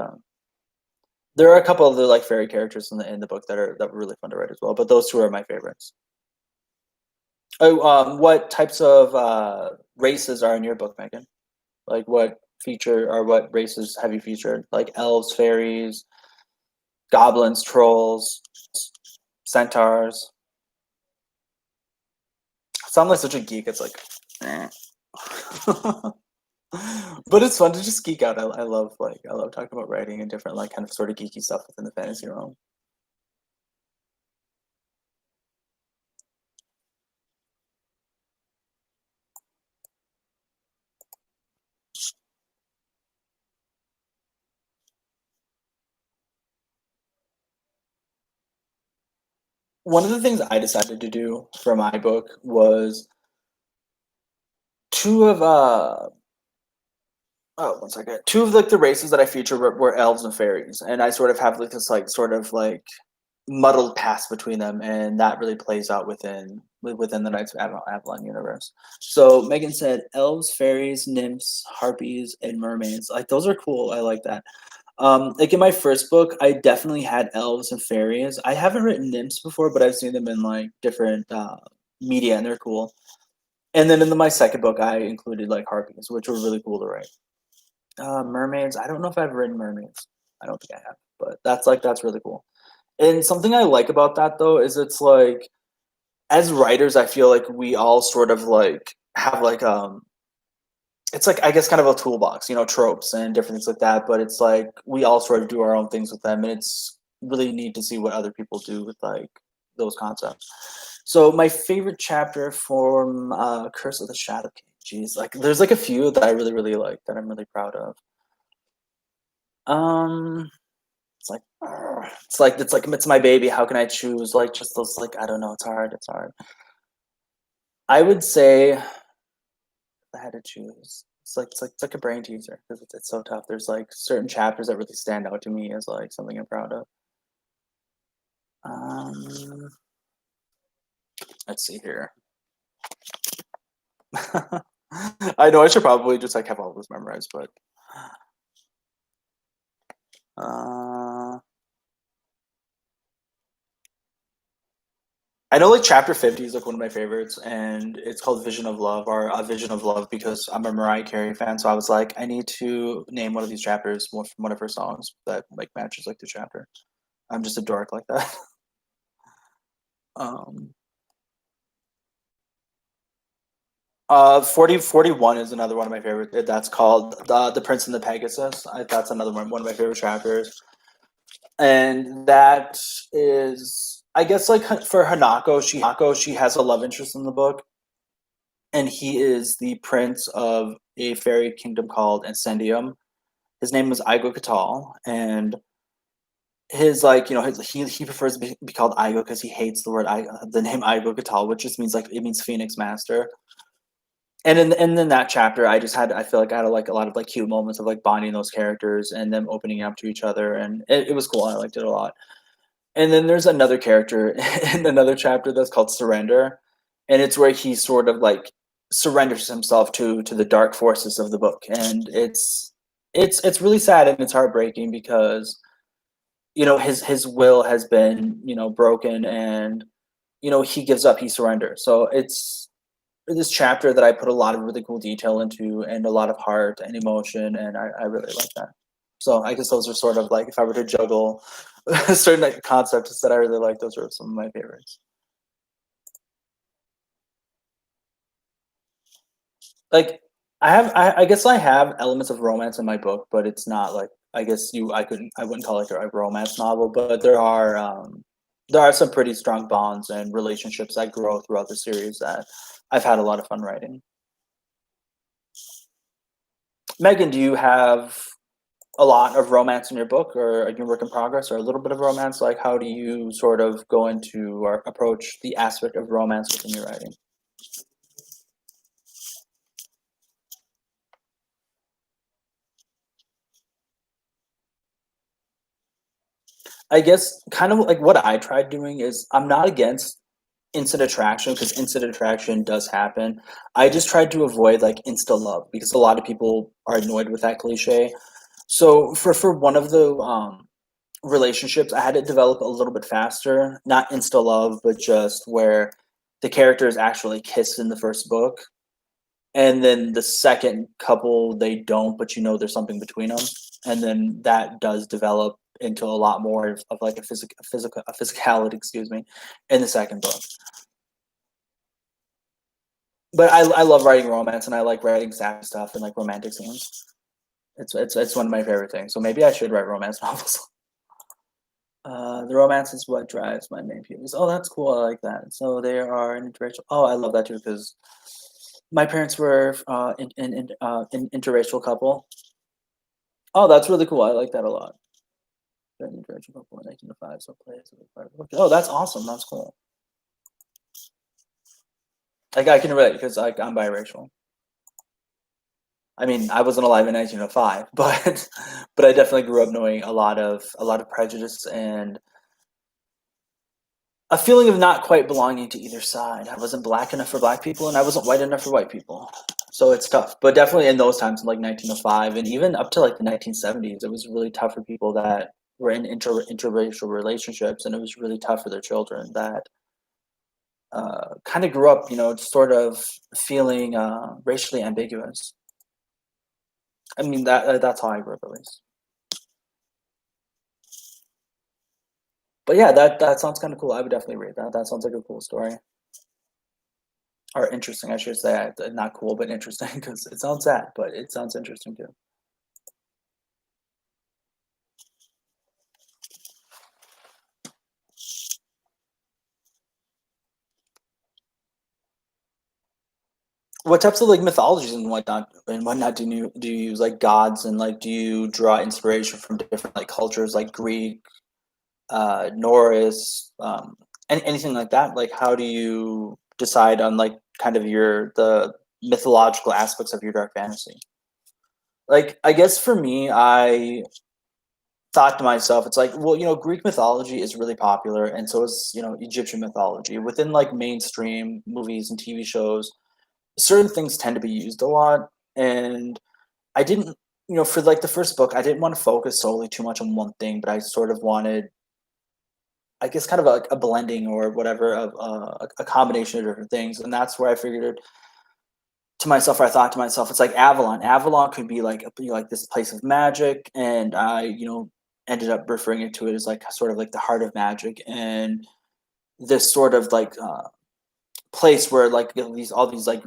there are a couple of the like fairy characters in the book that were really fun to write as well. But those two are my favorites. Oh, what types of races are in your book, Megan? Like what feature or what races have you featured? Like elves, fairies. goblins, trolls, centaurs. I sound like such a geek. It's like, eh. But it's fun to just geek out. I love talking about writing and different like kind of sort of geeky stuff within the fantasy realm. One of the things I decided to do for my book was two of oh, one second. Two of like the races that I featured were elves and fairies, and I sort of have like this like sort of like muddled past between them, and that really plays out within the Knights of Avalon universe. So Megan said elves, fairies, nymphs, harpies, and mermaids. Like those are cool. I like that. Like in my first book, I definitely had elves and fairies. I haven't written nymphs before, but I've seen them in like different media, and they're cool. And then in my second book, I included like harpies, which were really cool to write. Mermaids. I don't know if I've written mermaids. I don't think I have, but that's really cool. And something I like about that though is it's like as writers, I feel like we all sort of like have like it's like I guess kind of a toolbox, tropes and different things like that. But it's like we all sort of do our own things with them, and it's really neat to see what other people do with like those concepts. So my favorite chapter from Curse of the Shadow King. Jeez, like there's like a few that I really really like that I'm really proud of. Um, it's like it's my baby. How can I choose? Like just those like I don't know. It's hard. It's hard. I would say if I had to choose. It's like a brain teaser because it's so tough. There's like certain chapters that really stand out to me as like something I'm proud of. Um, let's see here. I know I should probably just like have all this memorized, but uh, I know like chapter 50 is like one of my favorites, and it's called Vision of Love or A Vision of Love because I'm a Mariah Carey fan. So I was like, I need to name one of these chapters from one of her songs that like matches like the chapter. I'm just a dork like that. um, 41 is another one of my favorites. That's called The Prince and the Pegasus. That's another one of my favorite chapters. And that is, I guess, like for Hanako, she has a love interest in the book, and he is the prince of a fairy kingdom called Incendium. His name is Aigo Katal, and his like he prefers to be called Aigo because he hates the name Aigo Katal, which just means like it means Phoenix Master. And in that chapter, I feel like I had like a lot of like cute moments of like bonding those characters and them opening up to each other, and it was cool. I liked it a lot. And then there's another character in another chapter that's called Surrender, and it's where he sort of like surrenders himself to the dark forces of the book, and it's really sad and it's heartbreaking because his will has been broken, and he gives up, he surrenders. So it's this chapter that I put a lot of really cool detail into and a lot of heart and emotion, and I really like that. So I guess those are sort of like if I were to juggle certain like, concepts that I really like, those are some of my favorites. Like I guess I have elements of romance in my book, but it's not like I wouldn't call it a romance novel, but there are some pretty strong bonds and relationships that grow throughout the series that I've had a lot of fun writing. Megan, do you have a lot of romance in your book, or are you work in progress, or a little bit of romance? Like, how do you sort of go into or approach the aspect of romance within your writing? I guess kind of like what I tried doing is I'm not against instant attraction because instant attraction does happen. I just tried to avoid like insta love because a lot of people are annoyed with that cliche. So for one of the relationships, I had to develop a little bit faster, not insta love, but just where the characters actually kiss in the first book, and then the second couple they don't, but there's something between them. and then that does develop into a lot more of like a physicality, excuse me, in the second book. But I love writing romance, and I like writing sad stuff and like romantic scenes. It's one of my favorite things. So maybe I should write romance novels. The romance is what drives my main feelings. Oh, that's cool. I like that. So they are an interracial. Oh, I love that too because my parents were an interracial couple. Oh, that's really cool. I like that a lot. An interracial couple in 1905. So plays. Oh, that's awesome. That's cool. Like I can relate because like I'm biracial. I mean, I wasn't alive in 1905, but I definitely grew up knowing a lot of prejudice and a feeling of not quite belonging to either side. I wasn't black enough for black people, and I wasn't white enough for white people. So it's tough. But definitely in those times, like 1905, and even up to like the 1970s, it was really tough for people that were in interracial relationships, and it was really tough for their children that kind of grew up, sort of feeling racially ambiguous. I mean, that's how I grew up, at least. But yeah, that sounds kind of cool. I would definitely read that. That sounds like a cool story. Or interesting, I should say. Not cool, but interesting because it sounds sad, but it sounds interesting too. What types of like mythologies and whatnot do you use, like gods, and like do you draw inspiration from different like cultures like Greek, Norse, anything like that? Like how do you decide on like kind of the mythological aspects of your dark fantasy? Like I guess for me, I thought to myself, it's like, well, Greek mythology is really popular, and so is, Egyptian mythology. Within like mainstream movies and TV shows, certain things tend to be used a lot. And I didn't, for like the first book, I didn't want to focus solely too much on one thing, but I sort of wanted, I guess, kind of like a blending or whatever of a combination of different things. And that's where I figured to myself, or I thought to myself, it's like Avalon. Avalon could be like like this place of magic, and I ended up referring to it as like sort of like the heart of magic, and this sort of like place where like all these like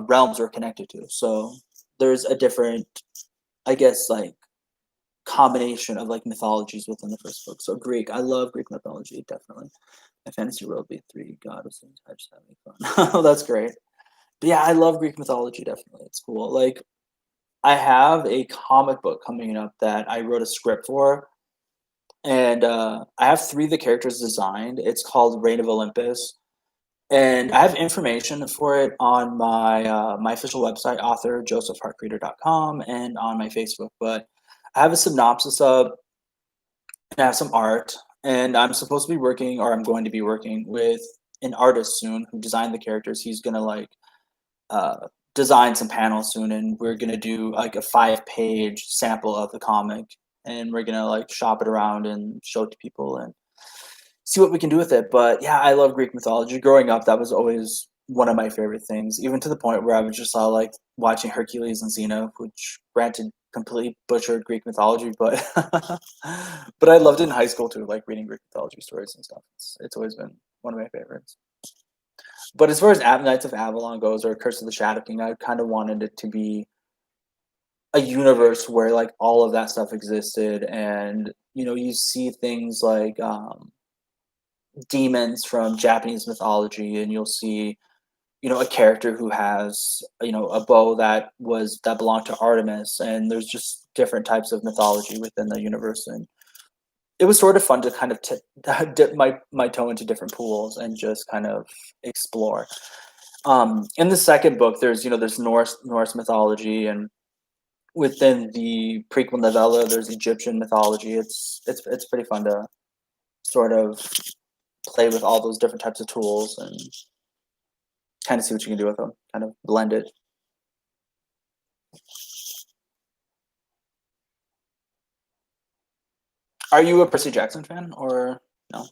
realms are connected to. So there's a different, I guess, like combination of like mythologies within the first book. So Greek, I love Greek mythology, definitely. My fantasy world be three goddesses. I just having fun. Oh, that's great. But yeah, I love Greek mythology. Definitely, it's cool. Like I have a comic book coming up that I wrote a script for, and I have three of the characters designed. It's called Reign of Olympus, and I have information for it on my official website, authorjosephhartcreator.com, and on my Facebook. But I have a synopsis of, and I have some art, and I'm supposed to be working, or I'm going to be working with an artist soon who designed the characters. He's gonna like uh, design some panels soon, and we're gonna do like a 5-page sample of the comic, and we're gonna like shop it around and show it to people and see what we can do with it. But yeah, I love Greek mythology. Growing up, that was always one of my favorite things, even to the point where I was just like watching Hercules and Xena, which granted completely butchered Greek mythology, but but I loved it in high school too, like reading Greek mythology stories and stuff. It's always been one of my favorites. But as far as Knights of Avalon goes, or Curse of the Shadow King, I kind of wanted it to be a universe where like all of that stuff existed, and you see things like demons from Japanese mythology, and you'll see a character who has a bow that belonged to Artemis, and there's just different types of mythology within the universe, and it was sort of fun to kind of dip my toe into different pools and just kind of explore. In the second book, there's Norse mythology, and within the prequel novella, there's Egyptian mythology. It's pretty fun to sort of play with all those different types of tools and kind of see what you can do with them, kind of blend it. Are you a Percy Jackson fan or no?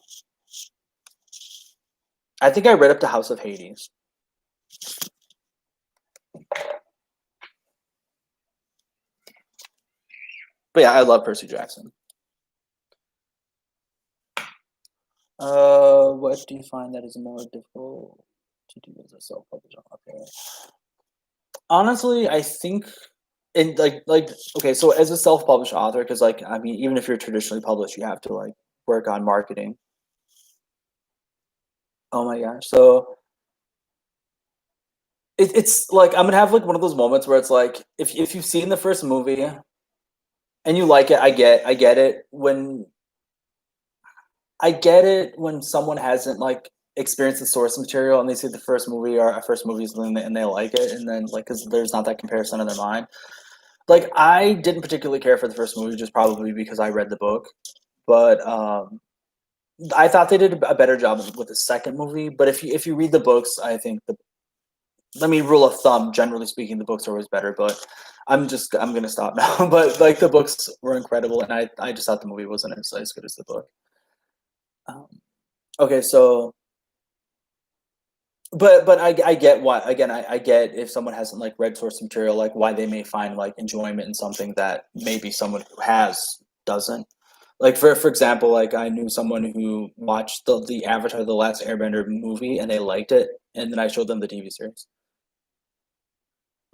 I think I read up to House of Hades. But yeah, I love Percy Jackson. What do you find that is more difficult to do as a self-published author? Honestly, I think in like okay, so as a self-published author, because like I mean, even if you're traditionally published, you have to like work on marketing. Oh my gosh, so it's like I'm gonna have like one of those moments where it's like if you've seen the first movie and you like it, I get it. When someone hasn't like experienced the source material and they see the first movie or first movies and they like it, and then like because there's not that comparison in their mind. Like I didn't particularly care for the first movie, just probably because I read the book, but I thought they did a better job with the second movie. But if you read the books, I think rule of thumb, generally speaking, the books are always better. But I'm gonna stop now. But like the books were incredible, and I just thought the movie wasn't as good as the book. Um, okay, so but I get why again I get if someone hasn't like read source material like why they may find like enjoyment in something that maybe someone who has doesn't. Like for example, like I knew someone who watched the Avatar: The Last Airbender movie and they liked it, and then I showed them the TV series.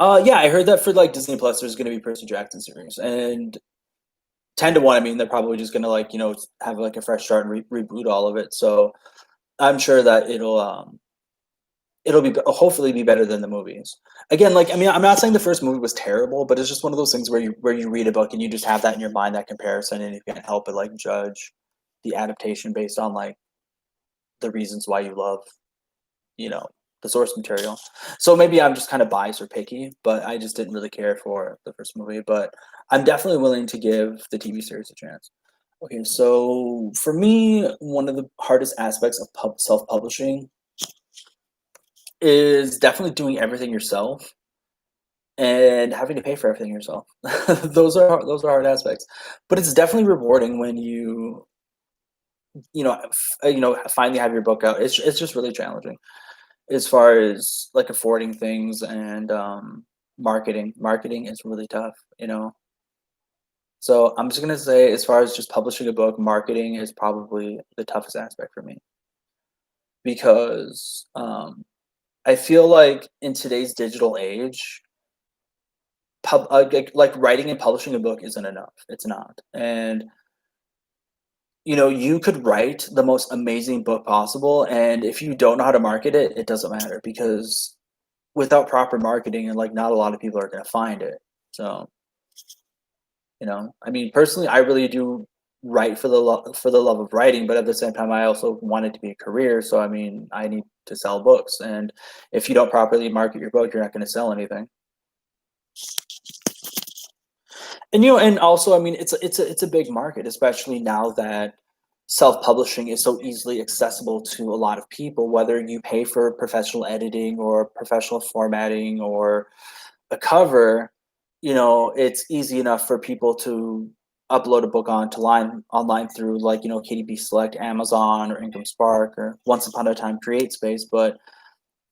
Yeah, I heard that for like Disney Plus, there's going to be Percy Jackson series, and 10 to 1. I mean, they're probably just going to like have like a fresh start and reboot all of it. So I'm sure that it'll be hopefully be better than the movies. Again, like I mean, I'm not saying the first movie was terrible, but it's just one of those things where you read a book and you just have that in your mind, that comparison, and you can't help but like judge the adaptation based on like the reasons why you love, you know, the source material. So maybe I'm just kind of biased or picky, but I just didn't really care for the first movie. But I'm definitely willing to give the TV series a chance. Okay, so for me, one of the hardest aspects of self-publishing is definitely doing everything yourself and having to pay for everything yourself. Those are hard aspects, but it's definitely rewarding when finally have your book out. It's just really challenging as far as like affording things and marketing. Marketing is really tough, you know. So I'm just gonna say, as far as just publishing a book, marketing is probably the toughest aspect for me because I feel like in today's digital age, like writing and publishing a book isn't enough. It's not. And you could write the most amazing book possible, and if you don't know how to market it, it doesn't matter because without proper marketing and like not a lot of people are going to find it. So, I mean, personally, I really do write for the love of writing, but at the same time, I also want it to be a career. So, I mean, I need to sell books, and if you don't properly market your book, you're not going to sell anything. And and also, I mean, it's a big market, especially now that self-publishing is so easily accessible to a lot of people, whether you pay for professional editing or professional formatting or a cover. It's easy enough for people to upload a book onto line online through like, KDP Select, Amazon, or Income Spark, or Once Upon a Time CreateSpace. But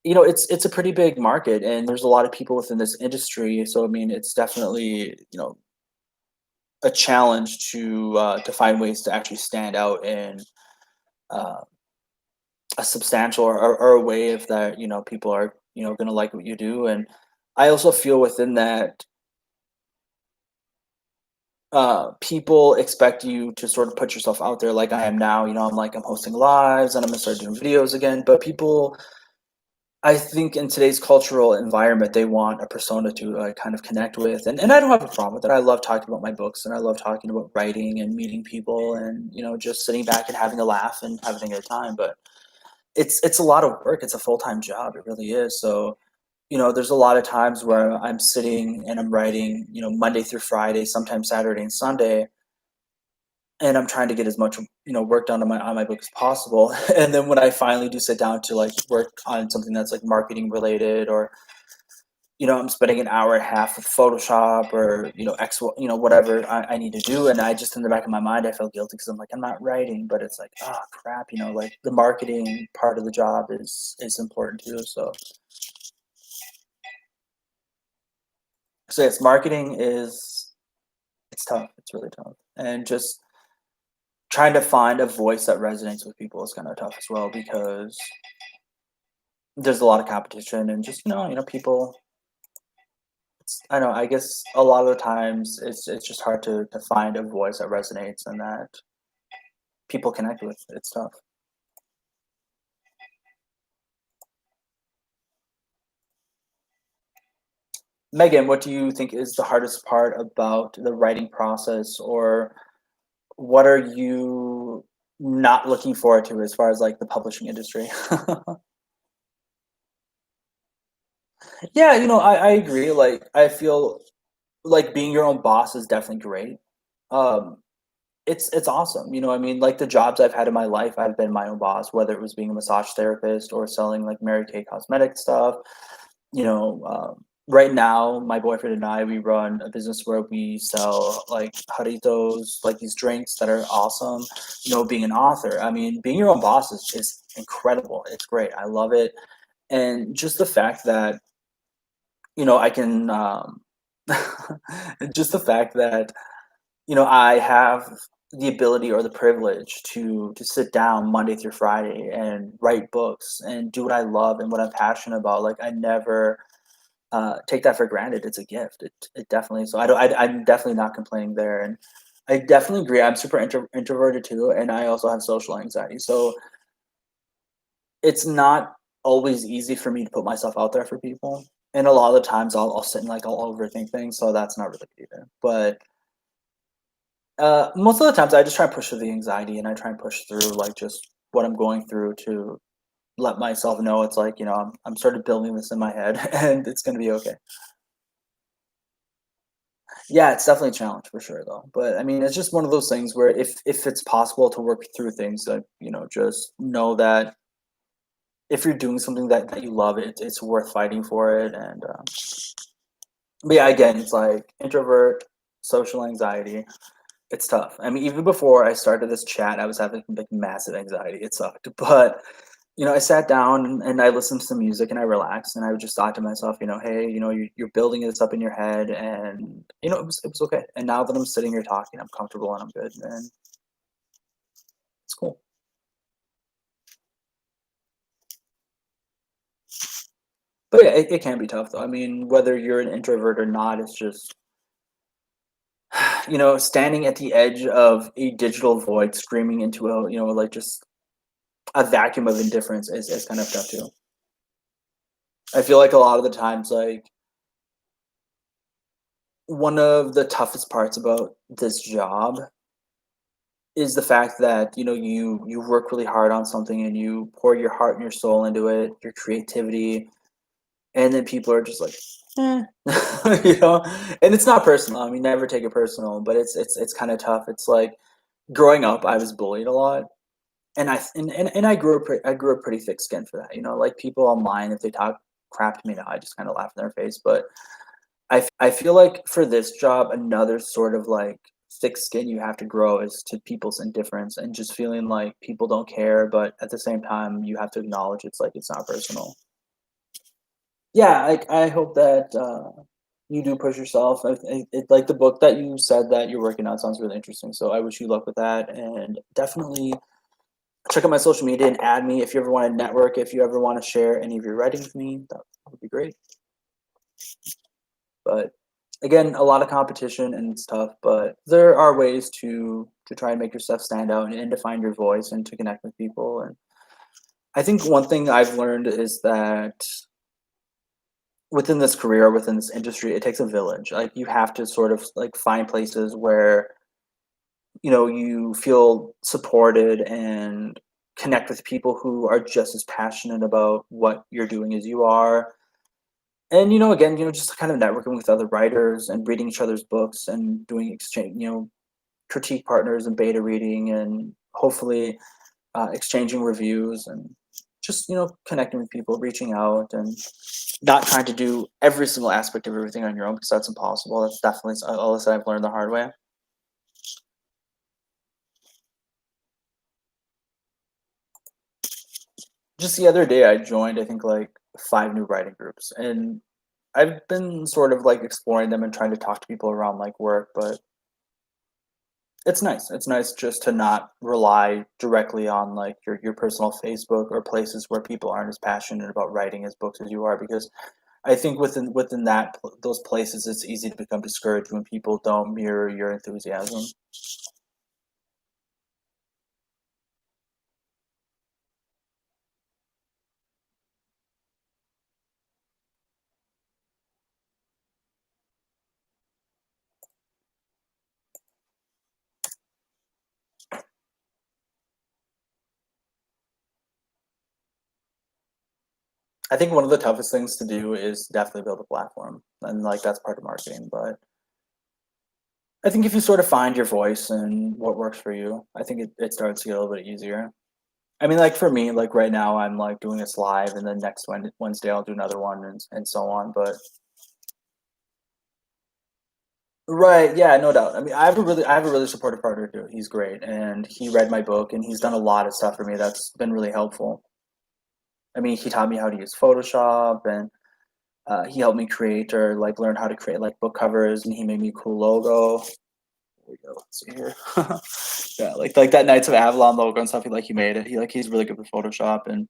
it's a pretty big market, and there's a lot of people within this industry. So I mean, it's definitely a challenge to find ways to actually stand out in uh, a substantial or a way of that people are going to like what you do. And I also feel within that people expect you to sort of put yourself out there like I am now. I'm hosting lives and I'm gonna start doing videos again. But people, I think in today's cultural environment, they want a persona to kind of connect with, and I don't have a problem with it. I love talking about my books, and I love talking about writing and meeting people, and just sitting back and having a laugh and having a good time. But it's a lot of work. It's a full-time job. It really is. So there's a lot of times where I'm sitting and I'm writing, Monday through Friday, sometimes Saturday and Sunday, and I'm trying to get as much work done on my book as possible. And then when I finally do sit down to like work on something that's like marketing related, or I'm spending an hour and a half with Photoshop, or X, whatever I need to do, and I just in the back of my mind I feel guilty because I'm like, I'm not writing, but it's like, oh crap, like the marketing part of the job is important too. So yes, marketing is It's tough. It's really tough. And just trying to find a voice that resonates with people is kind of tough as well because there's a lot of competition and just people. I know. I guess a lot of the times it's just hard to find a voice that resonates and that people connect with. It's tough. Megan, what do you think is the hardest part about the writing process, or what are you not looking forward to as far as like the publishing industry? Yeah, I agree. Like, I feel like being your own boss is definitely great. Um, it's awesome. I mean, like the jobs I've had in my life, I've been my own boss, whether it was being a massage therapist or selling like Mary Kay cosmetic stuff. Right now, my boyfriend and I, we run a business where we sell like jarritos, like these drinks that are awesome. Being an author, I mean, being your own boss is incredible. It's great. I love it. And just the fact that, I can, just the fact that, I have the ability or the privilege to sit down Monday through Friday and write books and do what I love and what I'm passionate about. Like, I never take that for granted. It's a gift. It definitely. So I'm definitely not complaining there, and I definitely agree. I'm super introverted too, and I also have social anxiety. So it's not always easy for me to put myself out there for people. And a lot of the times I'll sit and like I'll overthink things. So that's not really good either. But most of the times I just try and push through the anxiety and I try and push through like just what I'm going through to let myself know it's like, I'm sort of building this in my head and it's going to be okay. Yeah, it's definitely a challenge for sure though. But I mean, it's just one of those things where if it's possible to work through things, like, just know that if you're doing something that you love, it's worth fighting for it. And but yeah, again, it's like introvert, social anxiety. It's tough. I mean, even before I started this chat, I was having like massive anxiety. It sucked, but I sat down and I listened to some music and I relaxed and I just thought to myself, hey, you're building this up in your head, and it was okay. And now that I'm sitting here talking, I'm comfortable and I'm good, and it's cool. But yeah, it can be tough though. I mean, whether you're an introvert or not, it's just standing at the edge of a digital void, screaming into a like just a vacuum of indifference is kind of tough too. I feel like a lot of the times, like one of the toughest parts about this job is the fact that you work really hard on something and you pour your heart and your soul into it, your creativity, and then people are just like, eh. you know, and it's not personal. I mean, never take it personal, but it's kind of tough. It's like growing up, I was bullied a lot, and I I grew up pretty thick skinned for that. Like people online, if they talk crap to me now, I just kind of laugh in their face. But I feel like for this job, another sort of like thick skin you have to grow is to people's indifference and just feeling like people don't care, but at the same time, you have to acknowledge it's like it's not personal. Yeah, I hope that you do push yourself. Like the book that you said that you're working on sounds really interesting. So I wish you luck with that, and definitely check out my social media and add me if you ever want to network. If you ever want to share any of your writing with me, that would be great. But again, a lot of competition and it's tough, but there are ways to try and make your stuff stand out and to find your voice and to connect with people. And I think one thing I've learned is that within this career, within this industry, it takes a village. Like you have to sort of like find places where you feel supported and connect with people who are just as passionate about what you're doing as you are. And again, just kind of networking with other writers and reading each other's books and doing exchange, critique partners and beta reading, and hopefully exchanging reviews and just connecting with people, reaching out, and not trying to do every single aspect of everything on your own because that's impossible. That's definitely all this I've learned the hard way. Just the other day, I joined I think like 5 new writing groups, and I've been sort of like exploring them and trying to talk to people around like work, but It's nice. It's nice just to not rely directly on like your personal Facebook or places where people aren't as passionate about writing as books as you are, because I think within those places it's easy to become discouraged when people don't mirror your enthusiasm. I think one of the toughest things to do is definitely build a platform, and like that's part of marketing. But I think if you sort of find your voice and what works for you, I think it starts to get a little bit easier. I mean, like for me, like right now, I'm like doing this live, and then next Wednesday I'll do another one, and so on. But right, yeah, no doubt. I mean, I have a really supportive partner too. He's great, and he read my book, and he's done a lot of stuff for me that's been really helpful. I mean, he taught me how to use Photoshop, and he helped me create or like learn how to create like book covers, and he made me a cool logo. Here we go. Let's see here. Yeah, like that Knights of Avalon logo and stuff. He made it. He's really good with Photoshop, and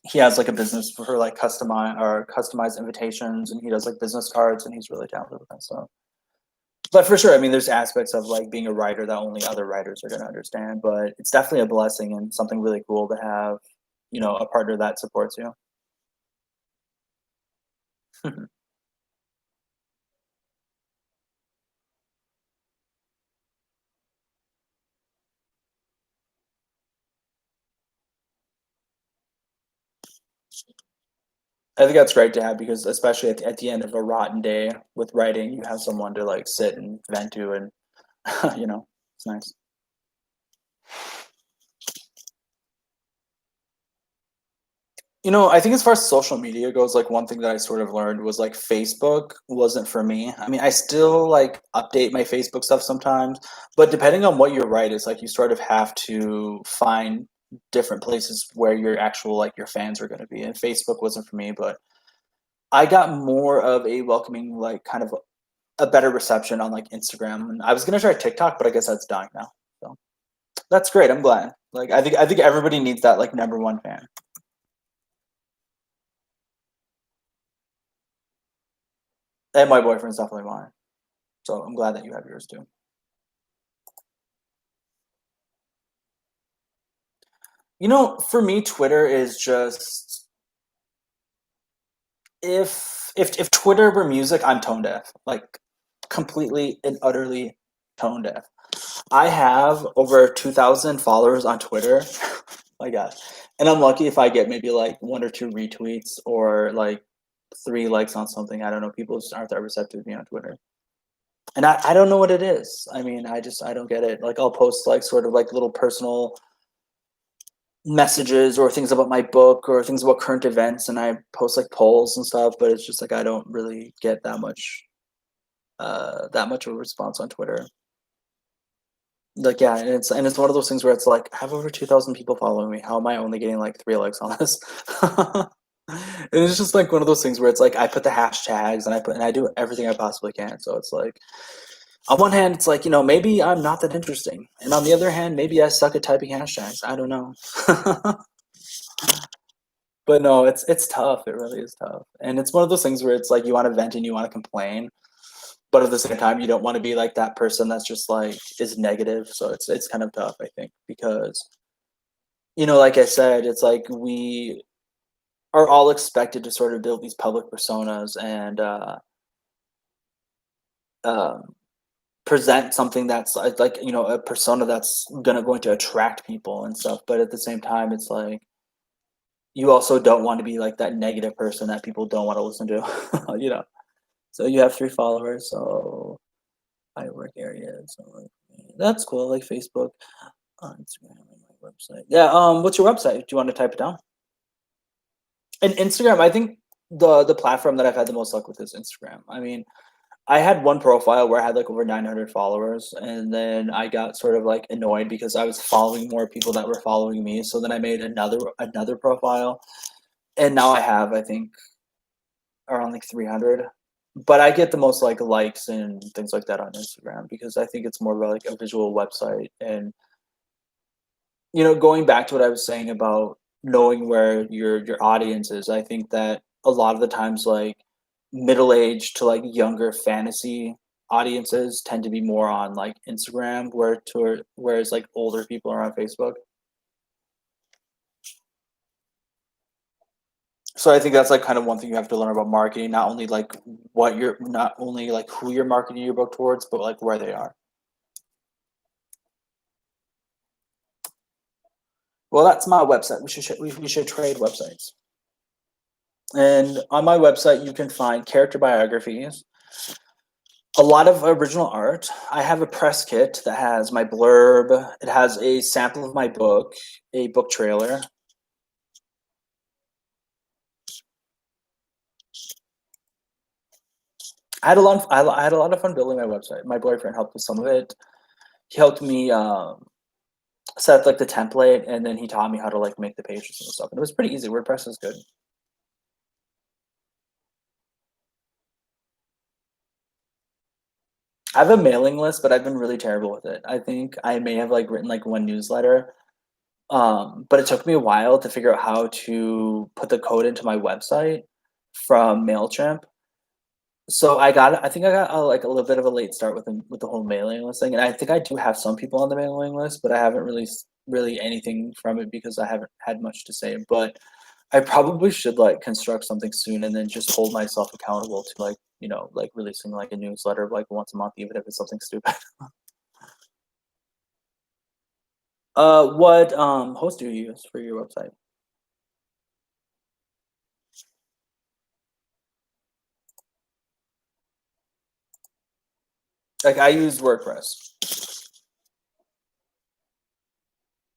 he has like a business for like customized invitations, and he does like business cards, and he's really talented with that stuff. But for sure, I mean, there's aspects of like being a writer that only other writers are going to understand. But it's definitely a blessing and something really cool to have, a partner that supports you. I think that's great to have because especially at the end of a rotten day with writing, you have someone to like sit and vent to, and it's nice. I think as far as social media goes, like one thing that I sort of learned was like Facebook wasn't for me. I mean, I still like update my Facebook stuff sometimes, but depending on what you write, it's like you sort of have to find different places where your actual like your fans are going to be. And Facebook wasn't for me, but I got more of a welcoming, like kind of a better reception on like Instagram. And I was gonna try TikTok, but I guess that's dying now. So that's great. I'm glad. Like I think everybody needs that like number one fan. And my boyfriend's definitely mine. So I'm glad that you have yours too. For me, Twitter is just if Twitter were music, I'm tone deaf. Like completely and utterly tone deaf. I have over 2,000 followers on Twitter. My God. And I'm lucky if I get maybe like one or two retweets or like three likes on something. I don't know. People just aren't that receptive to me on Twitter. And I don't know what it is. I mean, I don't get it. Like I'll post like sort of like little personal messages or things about my book or things about current events, and I post like polls and stuff, but it's just like I don't really get that much of a response on Twitter. Like yeah, and it's one of those things where it's like I have over 2,000 people following me. How am I only getting like three likes on this? And it's just like one of those things where it's like I put the hashtags and I do everything I possibly can. So it's like on one hand, it's like maybe I'm not that interesting, and on the other hand, maybe I suck at typing hashtags. I don't know. But no, it's tough. It really is tough, and it's one of those things where it's like you want to vent and you want to complain, but at the same time, you don't want to be like that person that's just like is negative. So it's kind of tough, I think, because like I said, it's like we are all expected to sort of build these public personas and um, present something that's like a persona that's going to attract people and stuff. But at the same time, it's like you also don't want to be like that negative person that people don't want to listen to. So you have three followers. So I work areas. So like, that's cool. Like Facebook, Instagram, and my website. Yeah. What's your website? Do you want to type it down? And Instagram, I think the platform that I've had the most luck with is Instagram. I mean, I had one profile where I had like over 900 followers, and then I got sort of like annoyed because I was following more people that were following me. So then I made another profile, and now I have I think around like 300. but I get the most like likes and things like that on Instagram because I think it's more about like a visual website. And going back to what I was saying about knowing where your audience is, I think that a lot of the times like middle aged to like younger fantasy audiences tend to be more on like Instagram, whereas like older people are on Facebook. So I think that's like kind of one thing you have to learn about marketing, not only like who you're marketing your book towards, but like where they are. Well, that's my website. We should trade websites. And on my website, you can find character biographies, a lot of original art. I have a press kit that has my blurb. It has a sample of my book, a book trailer. I had a lot of fun building my website. My boyfriend helped with some of it. He helped me set up like the template, and then he taught me how to like make the pages and stuff. And it was pretty easy. WordPress is good. I have a mailing list, but I've been really terrible with it. I think I may have like written like one newsletter, but it took me a while to figure out how to put the code into my website from Mailchimp. So I think I got like a little bit of a late start with the whole mailing list thing, and I think I do have some people on the mailing list, but I haven't really anything from it because I haven't had much to say. But I probably should like construct something soon and then just hold myself accountable to like like releasing like a newsletter like once a month, even if it's something stupid. What host do you use for your website? Like I use WordPress,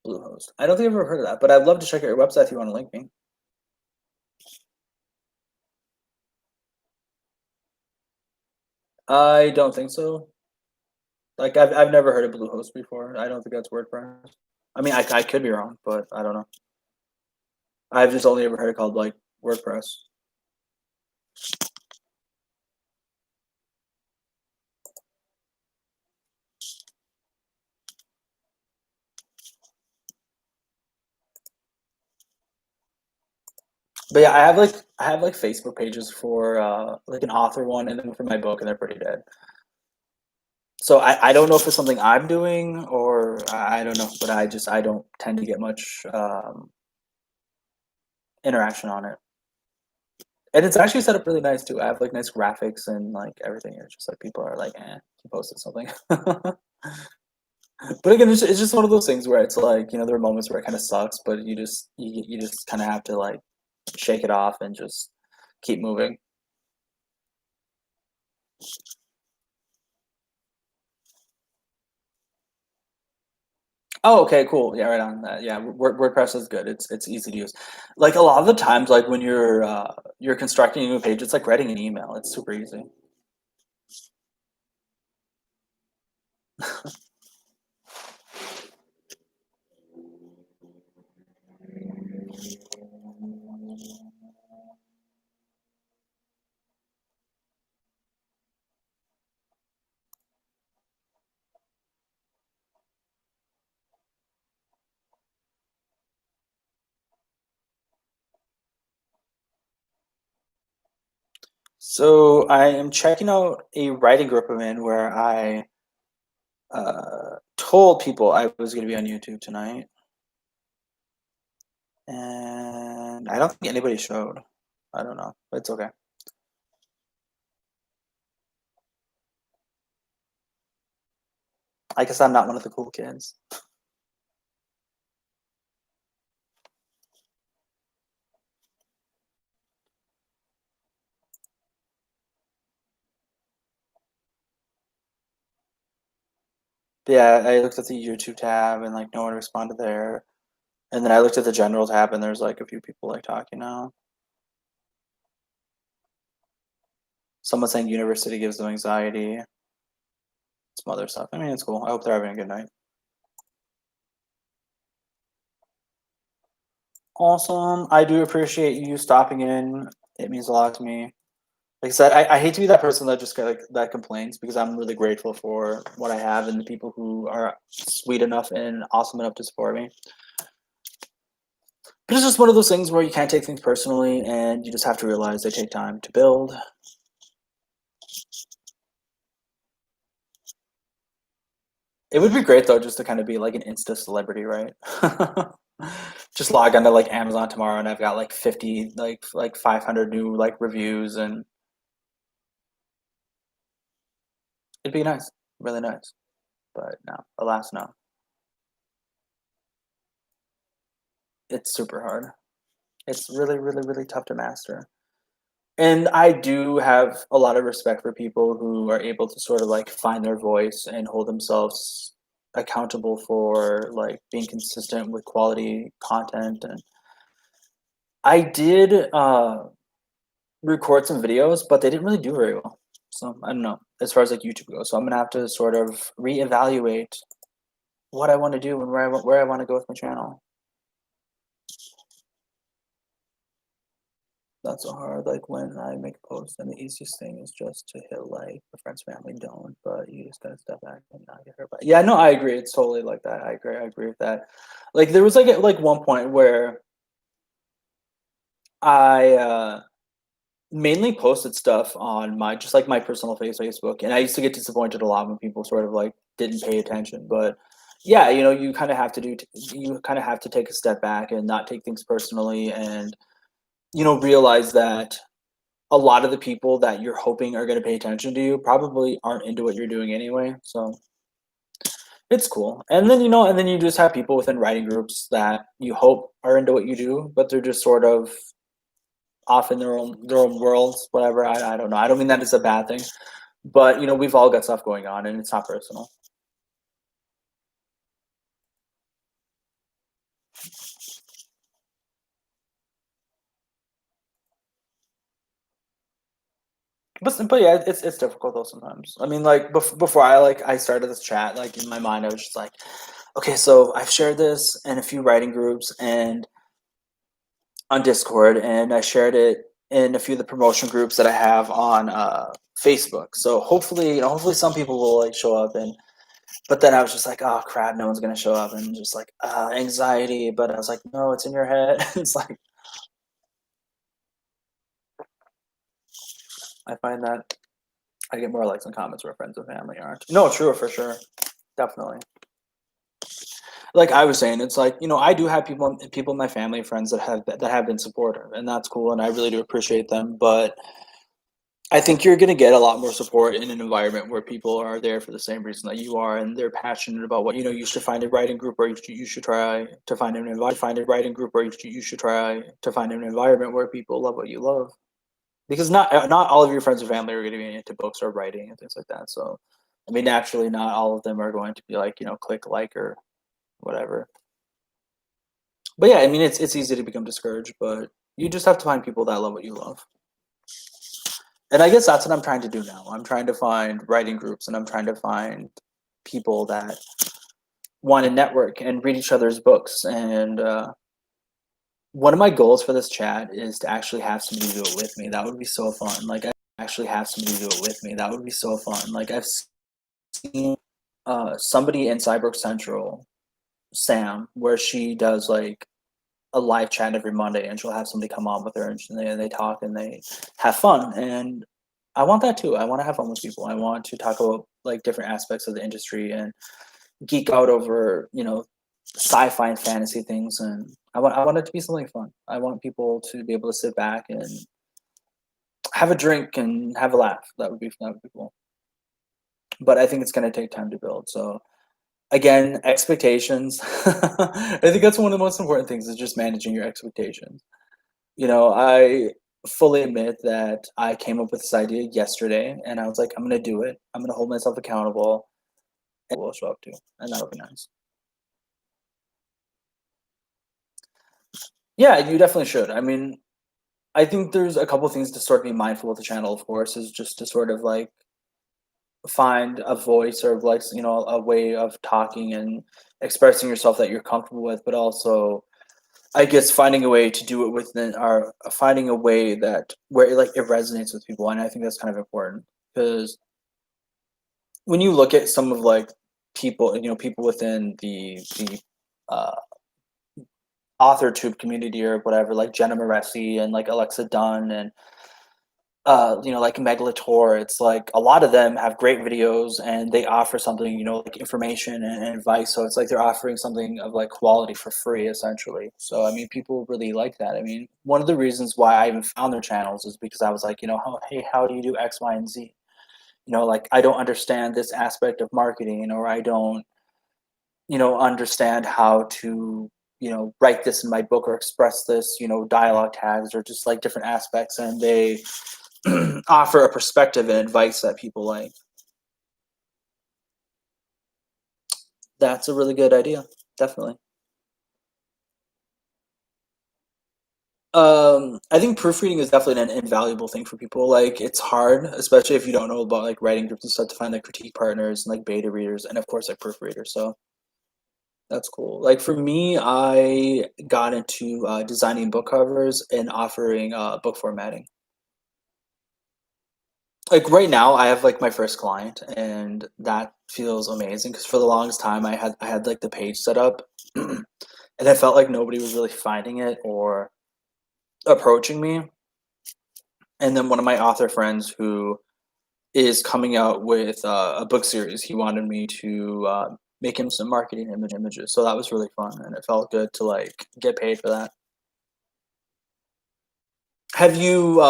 Bluehost. I don't think I've ever heard of that, but I'd love to check out your website if you want to link me. I don't think so. Like I've never heard of Bluehost before. I don't think that's WordPress. I mean, I could be wrong, but I don't know. I've just only ever heard it called like WordPress. But yeah, I have like Facebook pages for like an author one and then for my book, and they're pretty dead. So I don't know if it's something I'm doing or I don't know, but I don't tend to get much interaction on it. And it's actually set up really nice too. I have like nice graphics and like everything. It's just like people are like, you posted something. But again, it's just one of those things where it's like, there are moments where it kind of sucks, but you just kind of have to like shake it off and just keep moving. Oh, okay, cool. Yeah, right on that. Yeah, WordPress is good. It's easy to use. Like a lot of the times, like when you're constructing a new page, it's like writing an email. It's super easy. So I am checking out a writing group I'm in where I told people I was going to be on YouTube tonight, and I don't think anybody showed. I don't know. But it's okay. I guess I'm not one of the cool kids. But yeah, I looked at the YouTube tab and like no one responded there. And then I looked at the general tab and there's like a few people like talking now. Someone saying university gives them anxiety. Some other stuff. I mean, it's cool. I hope they're having a good night. Awesome. I do appreciate you stopping in. It means a lot to me. Like I said, I hate to be that person that just that complains, because I'm really grateful for what I have and the people who are sweet enough and awesome enough to support me. But it's just one of those things where you can't take things personally, and you just have to realize they take time to build. It would be great though, just to kind of be like an Insta celebrity, right? Just log onto like Amazon tomorrow, and I've got like 50, like 500 new like reviews, and it'd be nice, really nice. But no, alas, no. It's super hard. It's really, really, really tough to master. And I do have a lot of respect for people who are able to sort of like find their voice and hold themselves accountable for like being consistent with quality content. And I did record some videos, but they didn't really do very well. So I don't know as far as like YouTube goes. So I'm gonna have to sort of reevaluate what I want to do and where I want to go with my channel. Not so hard. Like when I make a post, and the easiest thing is just to hit like. The friends, family don't, but you just gotta step back and not get hurt. But yeah, no, I agree. It's totally like that. I agree. I agree with that. Like there was like like one point where I mainly posted stuff on my just like my personal Facebook, and I used to get disappointed a lot when people sort of like didn't pay attention. But yeah, you know, you kind of have to you kind of have to take a step back and not take things personally, and realize that a lot of the people that you're hoping are going to pay attention to you probably aren't into what you're doing anyway. So it's cool. And then, and then you just have people within writing groups that you hope are into what you do, but they're just sort of off in their own worlds, whatever. I don't know. I don't mean that as a bad thing, but we've all got stuff going on, and it's not personal. But yeah, it's difficult though sometimes. I mean, like before I started this chat, like in my mind, I was just like, okay, so I've shared this in a few writing groups and on Discord, and I shared it in a few of the promotion groups that I have on Facebook. So hopefully, hopefully some people will like show up. And but then I was just like, oh crap, no one's gonna show up, and just like anxiety. But I was like, no, it's in your head. It's like I find that I get more likes and comments where friends and family aren't. No, true, for sure, definitely. Like I was saying, it's like I do have people in my family, friends that have been supportive, and that's cool, and I really do appreciate them. But I think you're going to get a lot more support in an environment where people are there for the same reason that you are, and they're passionate about what you should find a writing group, or you should try to find an writing group, or you should try to find an environment where people love what you love, because not all of your friends or family are going to be into books or writing and things like that. So, I mean, naturally, not all of them are going to be like click like or whatever. But yeah, I mean, it's easy to become discouraged, but you just have to find people that love what you love. And I guess that's what I'm trying to do now. I'm trying to find writing groups, and I'm trying to find people that want to network and read each other's books. And one of my goals for this chat is to actually have somebody do it with me. That would be so fun. Like, I actually have somebody do it with me. That would be so fun. Like, I've seen somebody in Cyborg Central, Sam, where she does like a live chat every Monday, and she'll have somebody come on with her, and they talk and they have fun. And I want that too. I want to have fun with people. I want to talk about like different aspects of the industry and geek out over sci-fi and fantasy things. And I want it to be something fun. I want people to be able to sit back and have a drink and have a laugh. That would be cool. But I think it's going to take time to build. So again, expectations. I think that's one of the most important things, is just managing your expectations. I fully admit that I came up with this idea yesterday, and I was like, I'm going to do it. I'm going to hold myself accountable, and we'll show up to, and that'll be nice. Yeah, you definitely should. I mean, I think there's a couple things to sort of be mindful of the channel, of course, is just to sort of like find a voice, or like, a way of talking and expressing yourself that you're comfortable with, but also I guess finding a way to do it within our finding a way that where it, like, it resonates with people, and I think that's kind of important because when you look at some of, like, people, people within the, uh, author tube community or whatever, like Jenna Maressi and, like, Alexa Dunn and, like Megalator, it's like a lot of them have great videos and they offer something, like information and advice. So it's like they're offering something of like quality for free, essentially. So, I mean, people really like that. I mean, one of the reasons why I even found their channels is because I was like, oh, hey, how do you do X, Y, and Z? Like I don't understand this aspect of marketing, or I don't, understand how to, write this in my book or express this, dialogue tags or just like different aspects. And they offer a perspective and advice that people like. That's a really good idea. Definitely. I think proofreading is definitely an invaluable thing for people. Like, it's hard, especially if you don't know about like writing groups and stuff, to find like critique partners and like beta readers, and of course like proofreaders. So that's cool. Like for me, I got into designing book covers and offering book formatting. Like right now, I have like my first client, and that feels amazing because for the longest time, I had like the page set up, and I felt like nobody was really finding it or approaching me. And then one of my author friends who is coming out with a book series, he wanted me to make him some marketing images. So that was really fun, and it felt good to like get paid for that. Have you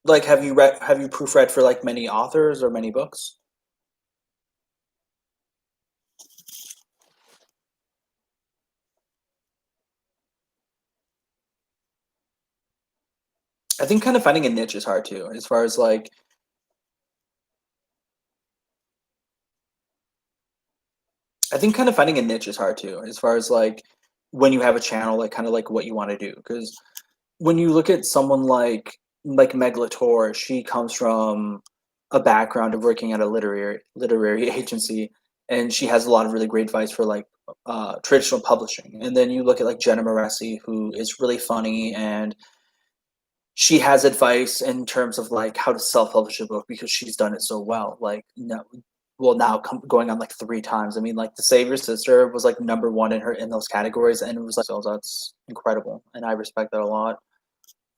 have you proofread for like many authors or many books? I think kind of finding a niche is hard too, as far as like I think kind of finding a niche is hard too, as far as like when you have a channel, like kind of like what you want to do. Because when you look at someone like Megalator, she comes from a background of working at a literary agency, and she has a lot of really great advice for like traditional publishing. And then you look at like Jenna Maressi, who is really funny, and she has advice in terms of like how to self-publish a book because she's done it so well. Like no, well now going on like three times. I mean, like The Savior Sister was like number one in her in those categories, and it was like so that's incredible, and I respect that a lot.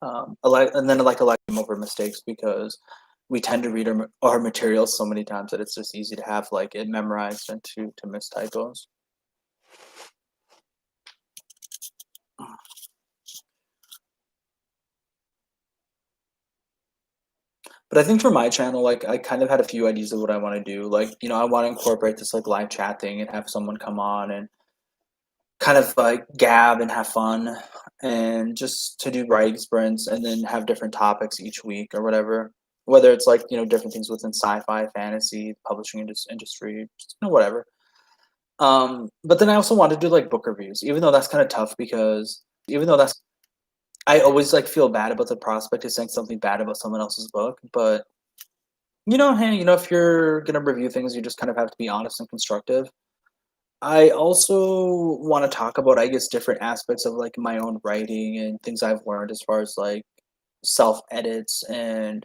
And then I like them over mistakes because we tend to read our materials so many times that it's just easy to have like it memorized and to miss typos. But I think for my channel, like I kind of had a few ideas of what I want to do. Like, I want to incorporate this like live chat thing and have someone come on and kind of like gab and have fun and just to do writing sprints and then have different topics each week or whatever. Whether it's like, different things within sci-fi, fantasy, publishing industry, just, whatever. But then I also want to do like book reviews, even though that's kind of tough because even though that's I always like feel bad about the prospect of saying something bad about someone else's book, but hey, if you're gonna review things, you just kind of have to be honest and constructive. I also want to talk about, I guess, different aspects of like my own writing and things I've learned as far as like self edits and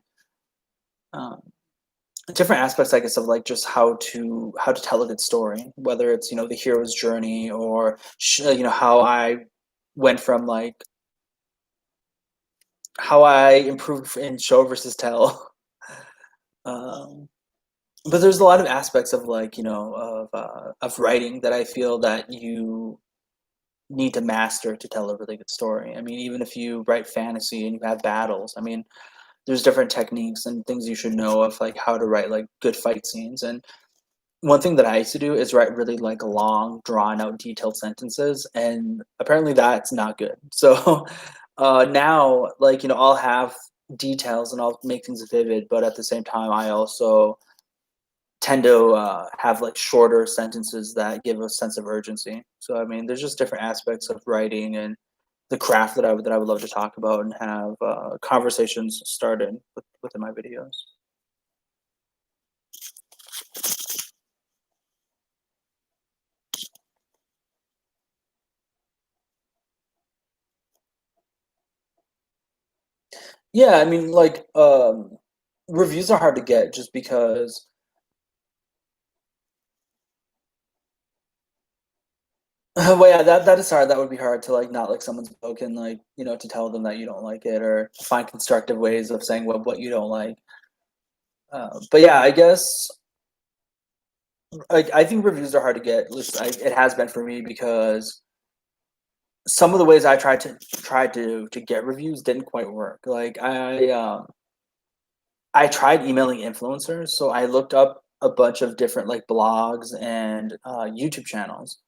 um, different aspects, I guess, of like just how to tell a good story, whether it's the hero's journey or how I went from like how I improved in show versus tell. Um, but there's a lot of aspects of like of writing that I feel that you need to master to tell a really good story. I mean, even if you write fantasy and you have battles, I mean, there's different techniques and things you should know of like how to write like good fight scenes. And one thing that I used to do is write really like long, drawn out, detailed sentences, and apparently that's not good. So now, like I'll have details and I'll make things vivid, but at the same time, I also tend to have like shorter sentences that give a sense of urgency. So I mean, there's just different aspects of writing and the craft that I would love to talk about and have conversations started within my videos. Yeah, I mean, like, reviews are hard to get just because well, yeah, that is hard. That would be hard to, like, not like someone's book and, like, to tell them that you don't like it or to find constructive ways of saying what you don't like. But yeah, I guess, like, I think reviews are hard to get. At least it has been for me because some of the ways I tried to get reviews didn't quite work. Like, I tried emailing influencers, so I looked up a bunch of different, like, blogs and, YouTube channels,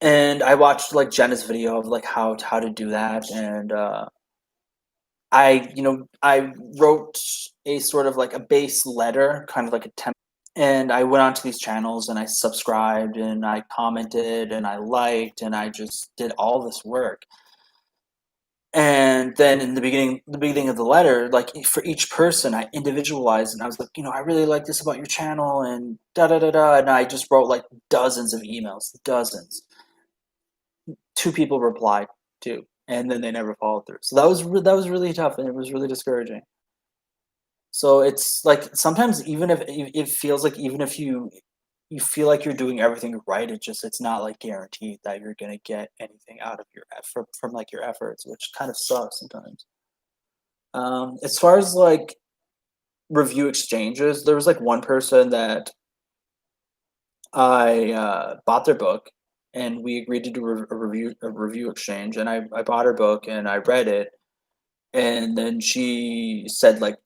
and I watched, like, Jenna's video of, like, how to do that, and, I wrote a sort of, like, a base letter, kind of like a temp and I went onto these channels, and I subscribed, and I commented, and I liked, and I just did all this work. And then in the beginning of the letter, like for each person, I individualized, and I was like, I really like this about your channel, and da da da da. And I just wrote like dozens of emails, dozens. Two people replied to, and then they never followed through. So that was really tough, and it was really discouraging. So it's like sometimes even if it feels like even if you feel like you're doing everything right, it's not like guaranteed that you're gonna get anything out of your effort from like your efforts, which kind of sucks sometimes. As far as like review exchanges, there was like one person that I bought their book, and we agreed to do a review exchange, and I bought her book and I read it, and then she said like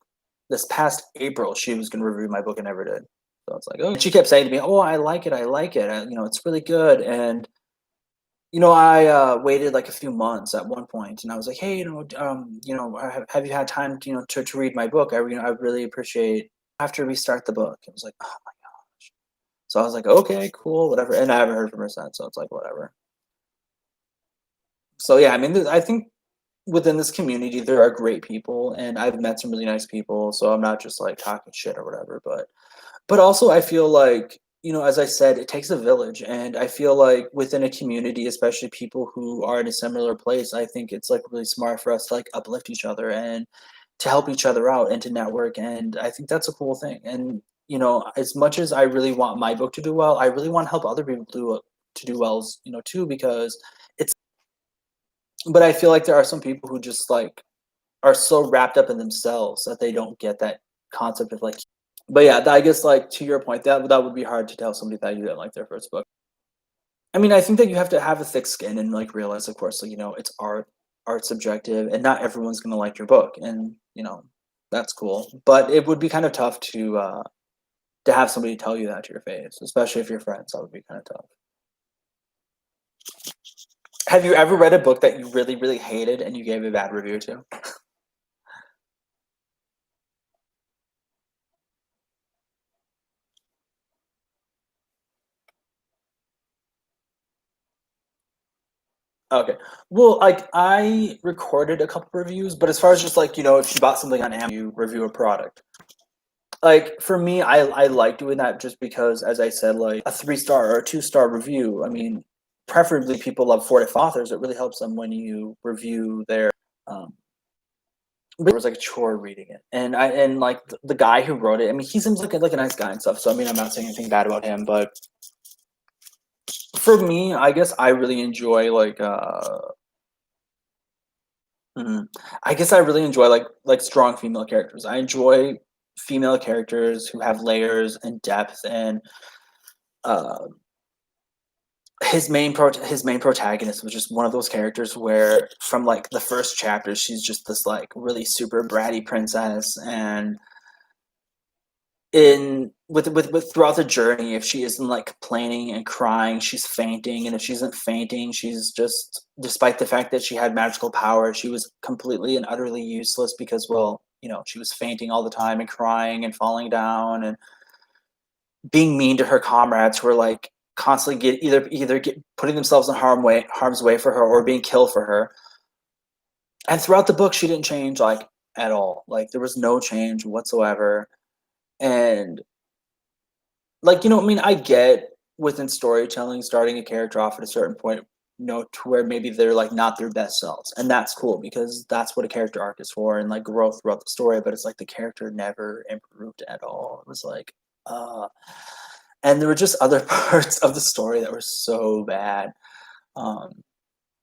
this past April she was gonna review my book and never did. So it's like, oh, she kept saying to me, "Oh, I like it. It's really good." And I waited like a few months at one point, and I was like, "Hey, have you had time, to read my book? I really appreciate." I have to restart the book. It was like, oh my gosh. So I was like, "Okay, cool, whatever." And I haven't heard from her since, so it's like, whatever. So yeah, I mean, I think within this community there are great people, and I've met some really nice people. So I'm not just like talking shit or whatever, but also I feel like, as I said, it takes a village, and I feel like within a community, especially people who are in a similar place, I think it's like really smart for us to like uplift each other and to help each other out and to network, and I think that's a cool thing. And as much as I really want my book to do well, I really want to help other people to do well, too, because it's but I feel like there are some people who just like are so wrapped up in themselves that they don't get that concept of like. But yeah, I guess like to your point, that would be hard to tell somebody that you didn't like their first book. I mean, I think that you have to have a thick skin and like realize, of course, like it's art subjective, and not everyone's gonna like your book, and that's cool. But it would be kind of tough to have somebody tell you that to your face, especially if you're friends. That would be kind of tough. Have you ever read a book that you really really hated and you gave a bad review to? Okay. Well, like I recorded a couple reviews, but as far as just like, if you bought something on Amazon, you review a product. Like for me, I like doing that just because, as I said, like a 3-star or a 2-star review. I mean, preferably people love 4 to 5 authors. It really helps them when you review their. Um, but it was like a chore reading it, and like the guy who wrote it. I mean, he seems like a nice guy and stuff. So I mean, I'm not saying anything bad about him, but for me, I guess I really enjoy like mhm. I guess I really enjoy like strong female characters. I enjoy female characters who have layers and depth, and uh, his main protagonist was just one of those characters where from like the first chapter she's just this like really super bratty princess, and in with throughout the journey, if she isn't like complaining and crying, she's fainting, and if she isn't fainting, she's just, despite the fact that she had magical power, she was completely and utterly useless because, well, she was fainting all the time and crying and falling down and being mean to her comrades who were like constantly putting themselves in harm's way for her or being killed for her. And throughout the book she didn't change like at all. Like there was no change whatsoever. And like, I mean, I get within storytelling, starting a character off at a certain point to where maybe they're like not their best selves, and that's cool because that's what a character arc is for, and like growth throughout the story. But it's like the character never improved at all. It was like, uh, and there were just other parts of the story that were so bad. Um,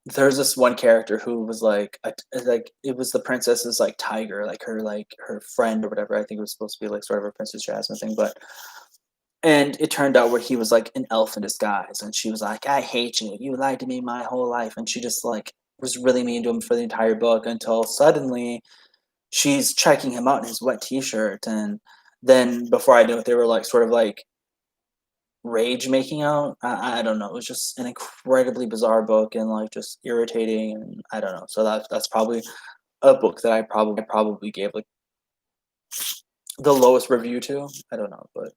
there's this one character who was like it was the princess's like tiger, like her friend or whatever. I think it was supposed to be like sort of a Princess Jasmine thing, but and it turned out where he was like an elf in disguise, and she was like, "I hate you. You lied to me my whole life," and she just like was really mean to him for the entire book until suddenly she's checking him out in his wet T-shirt, and then before I knew it, they were like sort of like rage making out. I don't know. It was just an incredibly bizarre book and like just irritating, and I don't know. So that's probably a book that I probably gave like the lowest review to. I don't know, but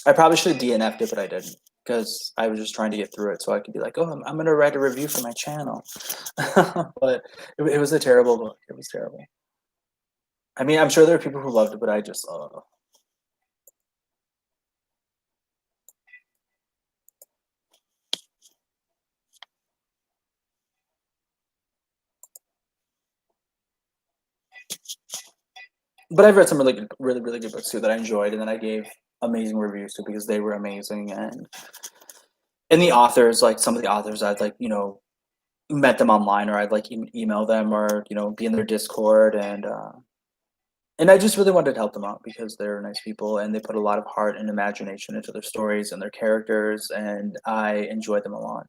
I probably should have DNF'd it, but I didn't because I was just trying to get through it so I could be like, oh, I'm going to write a review for my channel. But it was a terrible book. It was terrible. I mean, I'm sure there are people who loved it, but I just, but I've read some really good, really good books too that I enjoyed, and then I gave amazing reviews to because they were amazing, and the authors, like some of the authors, I'd like met them online, or I'd like email them, or be in their Discord, and I just really wanted to help them out because they're nice people and they put a lot of heart and imagination into their stories and their characters, and I enjoy them a lot.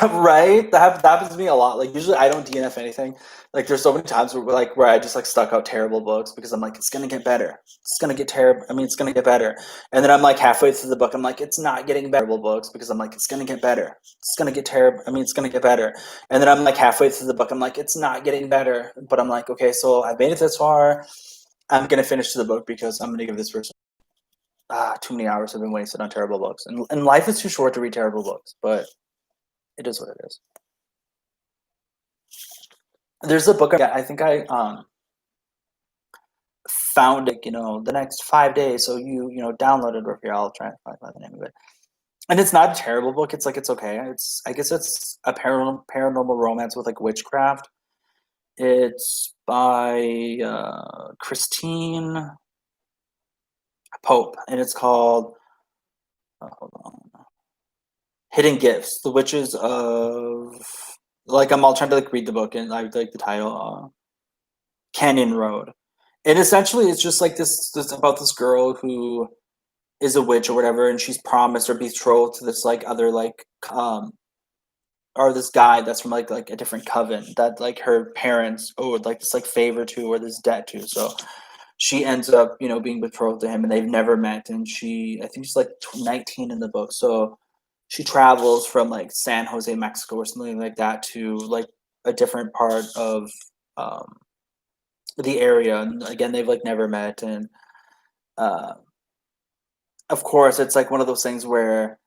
Right? That happens to me a lot. Like usually I don't DNF anything. Like there's so many times where I just like stuck out terrible books because I'm like, it's gonna get better. It's gonna get terrible. I mean, it's gonna get better. And then I'm like halfway through the book, I'm like, it's not getting better. Books because I'm like, it's gonna get better. It's gonna get terrible. I mean, it's gonna get better. And then I'm like halfway through the book, I'm like, it's not getting better. But I'm like, okay, so I made it this far. I'm gonna finish the book because I'm gonna give this person too many hours have been wasted on terrible books. And life is too short to read terrible books, but it is what it is. There's a book I think I found it, the next 5 days. So download it, or here I'll try and find the name of it. And it's not a terrible book. It's like it's okay. I guess it's a paranormal romance with like witchcraft. It's by Christine Pope, and it's called hold on, Hidden Gifts: The Witches of, like, I'm all trying to like read the book and I like the title, Canyon Road. And essentially it's just like this about this girl who is a witch or whatever, and she's promised or betrothed to this like other like or this guy that's from like a different coven that like her parents owed like this like favor to, or this debt to. So she ends up being betrothed to him, and they've never met, and I think she's like 19 in the book. So she travels from like San Jose, Mexico, or something like that, to like a different part of um the area, and again they've like never met. And uh of course it's like one of those things where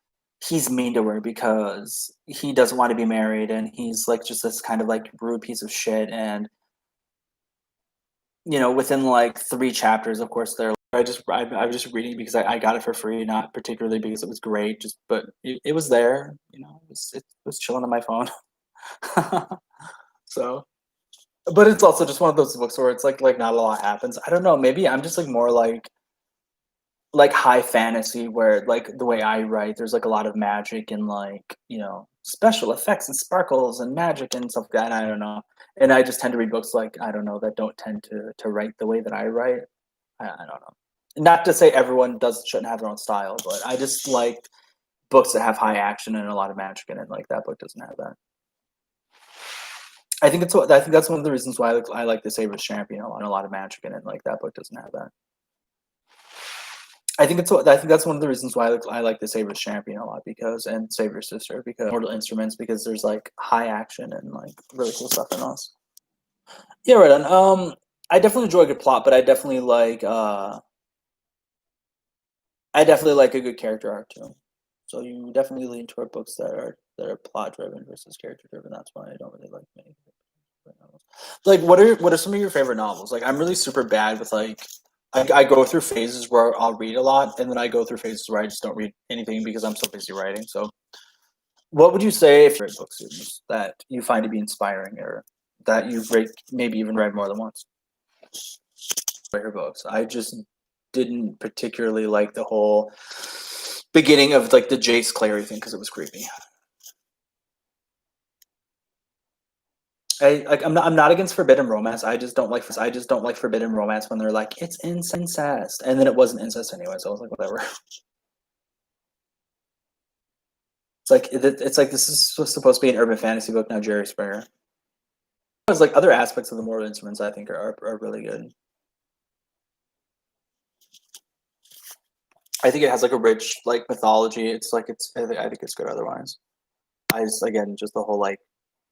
he's mean to her because he doesn't want to be married, and he's like just this kind of like rude piece of shit. And within like 3 chapters, of course, they're I was just reading because I got it for free, not particularly because it was great, just but it was there. It was chilling on my phone. So, but it's also just one of those books where it's like not a lot happens. I don't know. Maybe I'm just like more like high fantasy, where like the way I write, there's like a lot of magic and like special effects and sparkles and magic and stuff like that. I don't know, and I just tend to read books like, I don't know, that don't tend to write the way that I write. I don't know. Not to say everyone shouldn't have their own style, but I just like books that have high action and a lot of magic in it. Like that book doesn't have that. I think that's one of the reasons why I like the Saber's Champion a lot of magic in it. Like that book doesn't have that. I think that's one of the reasons why I like the Saber's Champion a lot, and Saber's Sister, because Mortal Instruments, because there's like high action and like really cool stuff in those. Yeah, right on. I definitely enjoy a good plot, but I definitely like a good character arc too. So you definitely lean toward books that are that are plot driven versus character driven. That's why I don't really like many novels. Like, what are some of your favorite novels? Like, I'm really super bad with like. I go through phases where I'll read a lot, and then I go through phases where I just don't read anything because I'm so busy writing. So, what would you say if you're a book series that you find to be inspiring, or that you've maybe even read more than once? Her books. I just didn't particularly like the whole beginning of like the Jace Clary thing because it was creepy. I'm not against forbidden romance. I just don't like forbidden romance when they're like it's incest, and then it wasn't incest anyway. So I was like, whatever. It's like this is supposed to be an urban fantasy book now. Jerry Springer. It's like other aspects of the Mortal Instruments I think are really good. I think it has like a rich like mythology. It's like I think it's good otherwise. I just again just the whole like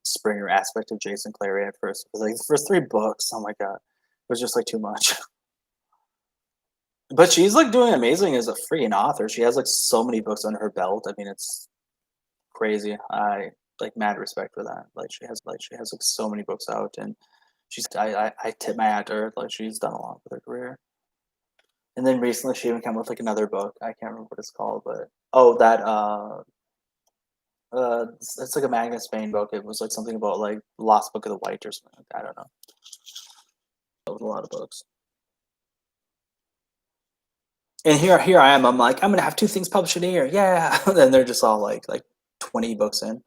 Springer aspect of Jason Clary at first. Like the first 3 books, oh my god, it was just like too much. But she's like doing amazing as a freaking author. She has like so many books under her belt. I mean, it's crazy. I like mad respect for that. Like she has like so many books out, and I tip my hat to her. Like she's done a lot with her career. And then recently she even came with like another book. I can't remember what it's called, but it's like a Magnus Bane book. It was like something about like Lost Book of the White or something like that. I don't know. It was a lot of books. And here I am. I'm like, I'm gonna have 2 things published in a year. Yeah. And then they're just all like 20 books in.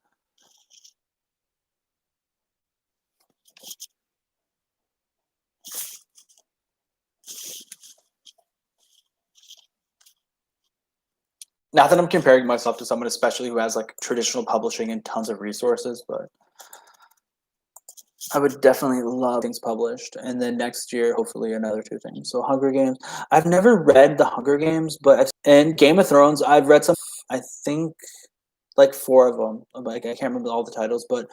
Not that I'm comparing myself to someone, especially who has like traditional publishing and tons of resources, but I would definitely love things published. And then next year, hopefully, another 2 things. So Hunger Games. I've never read the Hunger Games, and Game of Thrones. I've read some. I think like 4 of them. Like I can't remember all the titles, but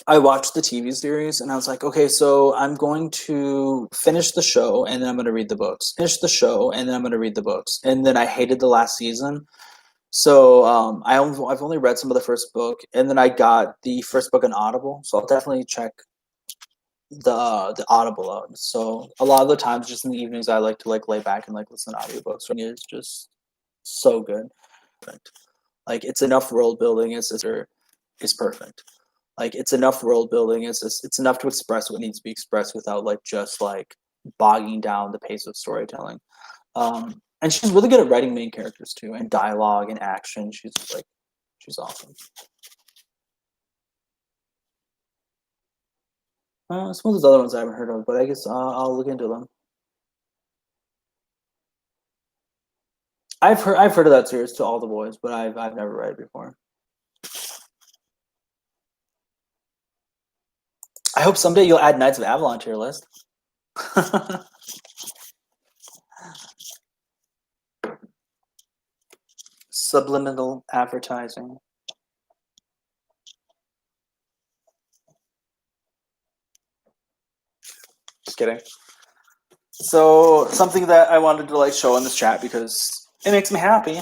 I watched the TV series and I was like, okay, so I'm going to finish the show and then I'm going to read the books. Finish the show and then I'm going to read the books. And then I hated the last season. So I've only read some of the first book, and then I got the first book on Audible. So I'll definitely check the Audible out. So a lot of the times, just in the evenings, I like to like lay back and like listen to audiobooks. It's just so good. Like it's enough world building. It's perfect. Like it's enough world building. It's enough to express what needs to be expressed without like just like bogging down the pace of storytelling. And she's really good at writing main characters too, and dialogue and action. She's awesome. Some of those other ones I haven't heard of, but I guess I'll look into them. I've heard of that series, To All the Boys, but I've never read it before. I hope someday you'll add Knights of Avalon to your list. Subliminal advertising. Just kidding. So something that I wanted to like show in this chat because it makes me happy.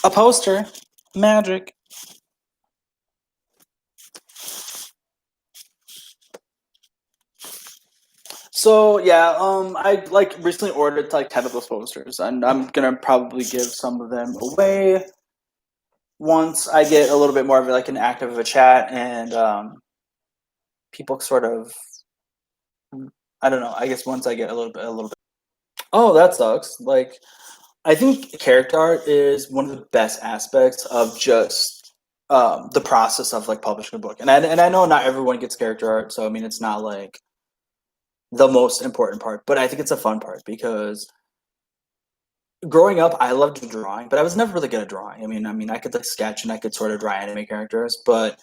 A poster. Magic. So yeah, I like recently ordered like 10 of those posters, and I'm gonna probably give some of them away once I get a little bit more of like an active of a chat and people sort of, I don't know. I guess once I get a little bit. Oh, that sucks. Like, I think character art is one of the best aspects of just the process of like publishing a book, and I know not everyone gets character art, so I mean it's not like the most important part, but I think it's a fun part because growing up I loved drawing, but I was never really good at drawing. I mean I could like sketch and I could sort of draw anime characters, but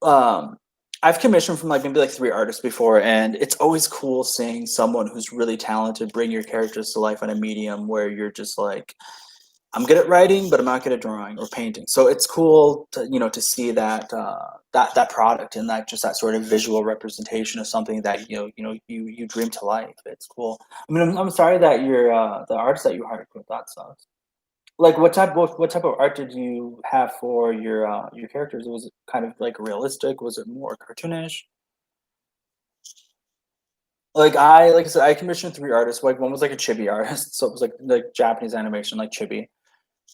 I've commissioned from like maybe like 3 artists before, and it's always cool seeing someone who's really talented bring your characters to life on a medium where you're just like, I'm good at writing, but I'm not good at drawing or painting. So it's cool to to see that that product and that just that sort of visual representation of something that you dream to life. It's cool. I mean, I'm sorry that you're the artist that you hired with that sucks. Like, what type of art did you have for your characters? Was it kind of, like, realistic? Was it more cartoonish? Like I said, I commissioned 3 artists, like, one was, like, a chibi artist, so it was, like, Japanese animation, like chibi,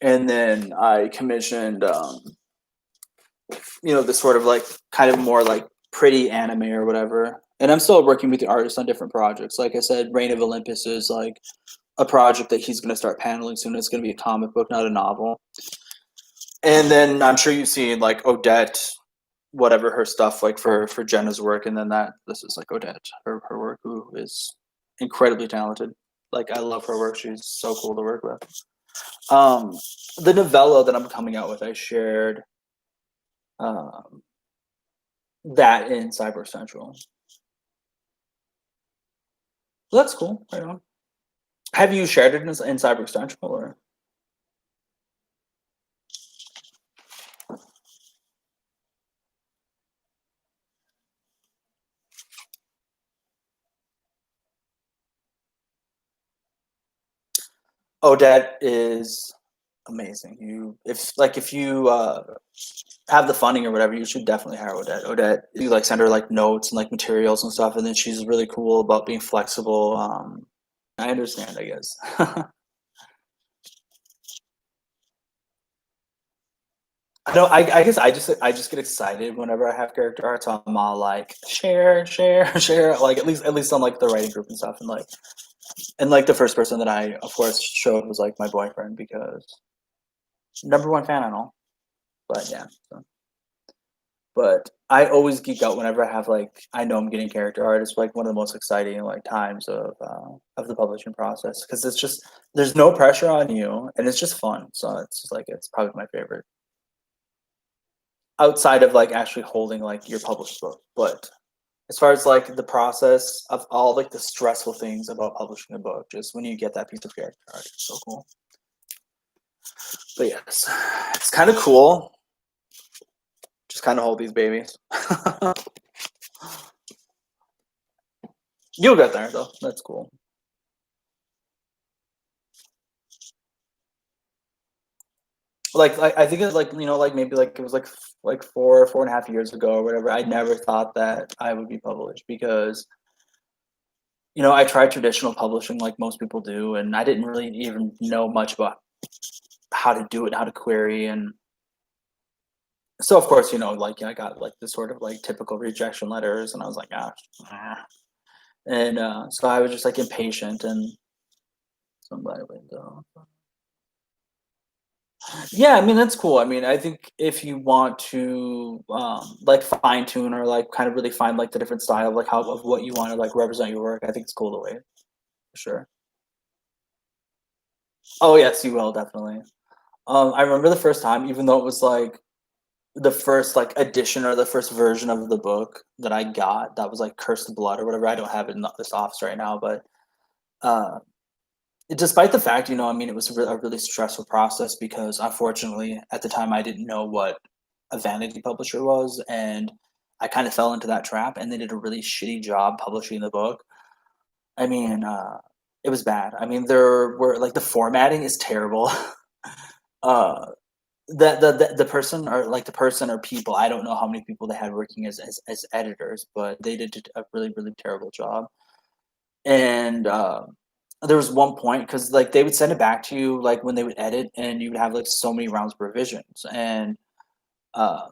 and then I commissioned, this sort of, like, kind of more, like, pretty anime or whatever, and I'm still working with the artist on different projects. Like I said, Reign of Olympus is, like, a project that he's gonna start paneling soon. It's gonna be a comic book, not a novel. And then I'm sure you've seen, like, Odette, whatever her stuff, like, for Jenna's work, and then this is, like, Odette, her work, who is incredibly talented. Like, I love her work. She's so cool to work with. Um, the novella that I'm coming out with, I shared um, that in Cyber Central. So that's cool. Right on. Have you shared it in Cyber Central or? Odette is amazing. If you have the funding or whatever, you should definitely hire Odette. Odette, you like send her like notes and like materials and stuff, and then she's really cool about being flexible. I understand, I guess. I don't. I guess I just get excited whenever I have character art. So I'm all like share, share, share. Like at least on like the writing group and stuff, and like the first person that I of course showed was like my boyfriend because number one fan and all. But yeah. So. But I always geek out whenever I have like I know I'm getting character art. It's like one of the most exciting like times of the publishing process because it's just there's no pressure on you and it's just fun. So it's just like it's probably my favorite outside of like actually holding like your published book. But as far as like the process of all like the stressful things about publishing a book, just when you get that piece of character art, it's so cool. But yes, it's kind of cool. Just kind of hold these babies. You'll get there though. That's cool. Like I think it's like like maybe like it was like 4.5 years ago or whatever. I never thought that I would be published because I tried traditional publishing like most people do, and I didn't really even know much about how to do it, how to query, and so of course like I got like this sort of like typical rejection letters, and I was like and so I was just like impatient, and somebody went Yeah, I mean that's cool. I mean, I think if you want to like fine tune or like kind of really find like the different style like how of what you want to like represent your work, I think it's cool to wait for sure. Oh yes, you will definitely. I remember the first time, even though it was like the first like edition or the first version of the book that I got, that was like Cursed Blood or whatever. I don't have it in this office right now, but uh, despite the fact, I mean, it was a really stressful process because unfortunately, at the time, I didn't know what a vanity publisher was, and I kind of fell into that trap, and they did a really shitty job publishing the book. I mean, it was bad. I mean, there were like the formatting is terrible. uh, the person or like the person or people, I don't know how many people they had working as editors, but they did a really really terrible job. And there was one point because like they would send it back to you like when they would edit, and you would have like so many rounds of revisions, and uh,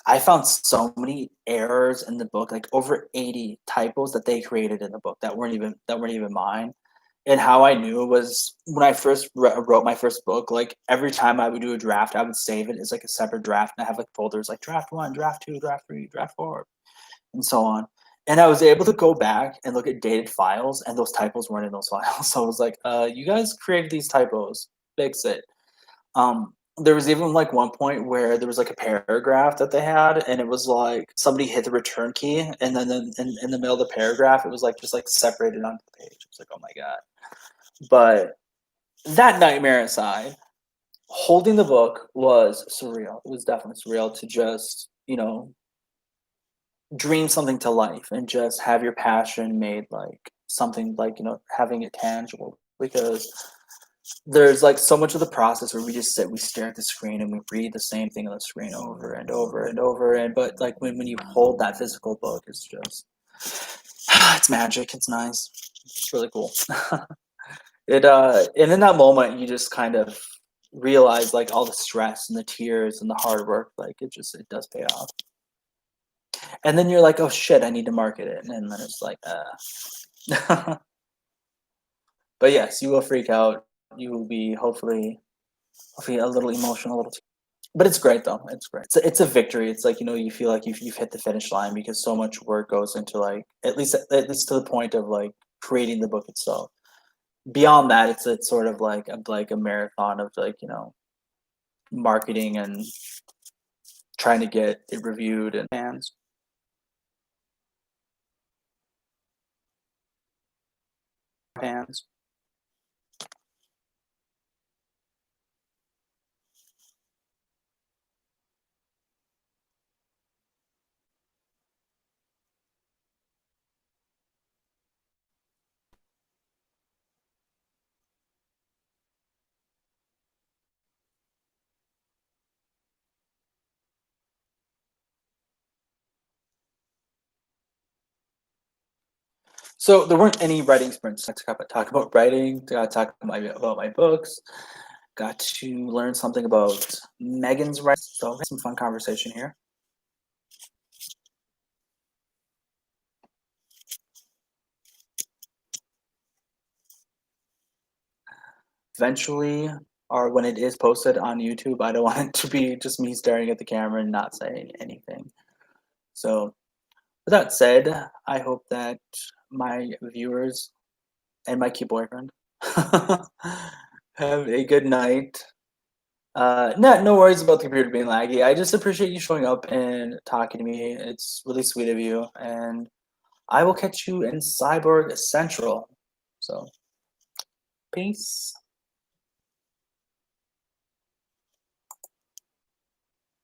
I found so many errors in the book, like over 80 typos that they created in the book that weren't even mine. And how I knew was when I first wrote my first book, like every time I would do a draft, I would save it as like a separate draft, and I have like folders like draft one, draft two, draft three, draft four, and so on. And I was able to go back and look at dated files, and those typos weren't in those files. So I was like, you guys created these typos, fix it. There was even like one point where there was like a paragraph that they had, and it was like somebody hit the return key, and then in the middle of the paragraph, it was like just like separated onto the page. It's like, oh my god. But that nightmare aside, holding the book was surreal. It was definitely surreal to just, dream something to life and just have your passion made like something like, having it tangible. Because there's like so much of the process where we just sit, we stare at the screen, and we read the same thing on the screen over and over and over. And but like when you hold that physical book, it's just it's magic. It's nice. It's really cool. And in that moment, you just kind of realize like all the stress and the tears and the hard work. Like it does pay off. And then you're like, oh shit, I need to market it, and then it's like, but yes, you will freak out. You will be hopefully a little emotional, a little. But it's great though. It's great. It's a victory. It's like, you feel like you've hit the finish line because so much work goes into like at least to the point of like creating the book itself. Beyond that, it's sort of like a marathon of like marketing and trying to get it reviewed and fans. So there weren't any writing sprints. I got to talk about writing. Got to talk about my books. Got to learn something about Megan's writing. So we had some fun conversation here. Eventually, or when it is posted on YouTube, I don't want it to be just me staring at the camera and not saying anything. So with that said, I hope that my viewers and my cute boyfriend have a good night. No worries about the computer being laggy. I just appreciate you showing up and talking to me. It's really sweet of you, and I will catch you in Cyborg Central. So, peace.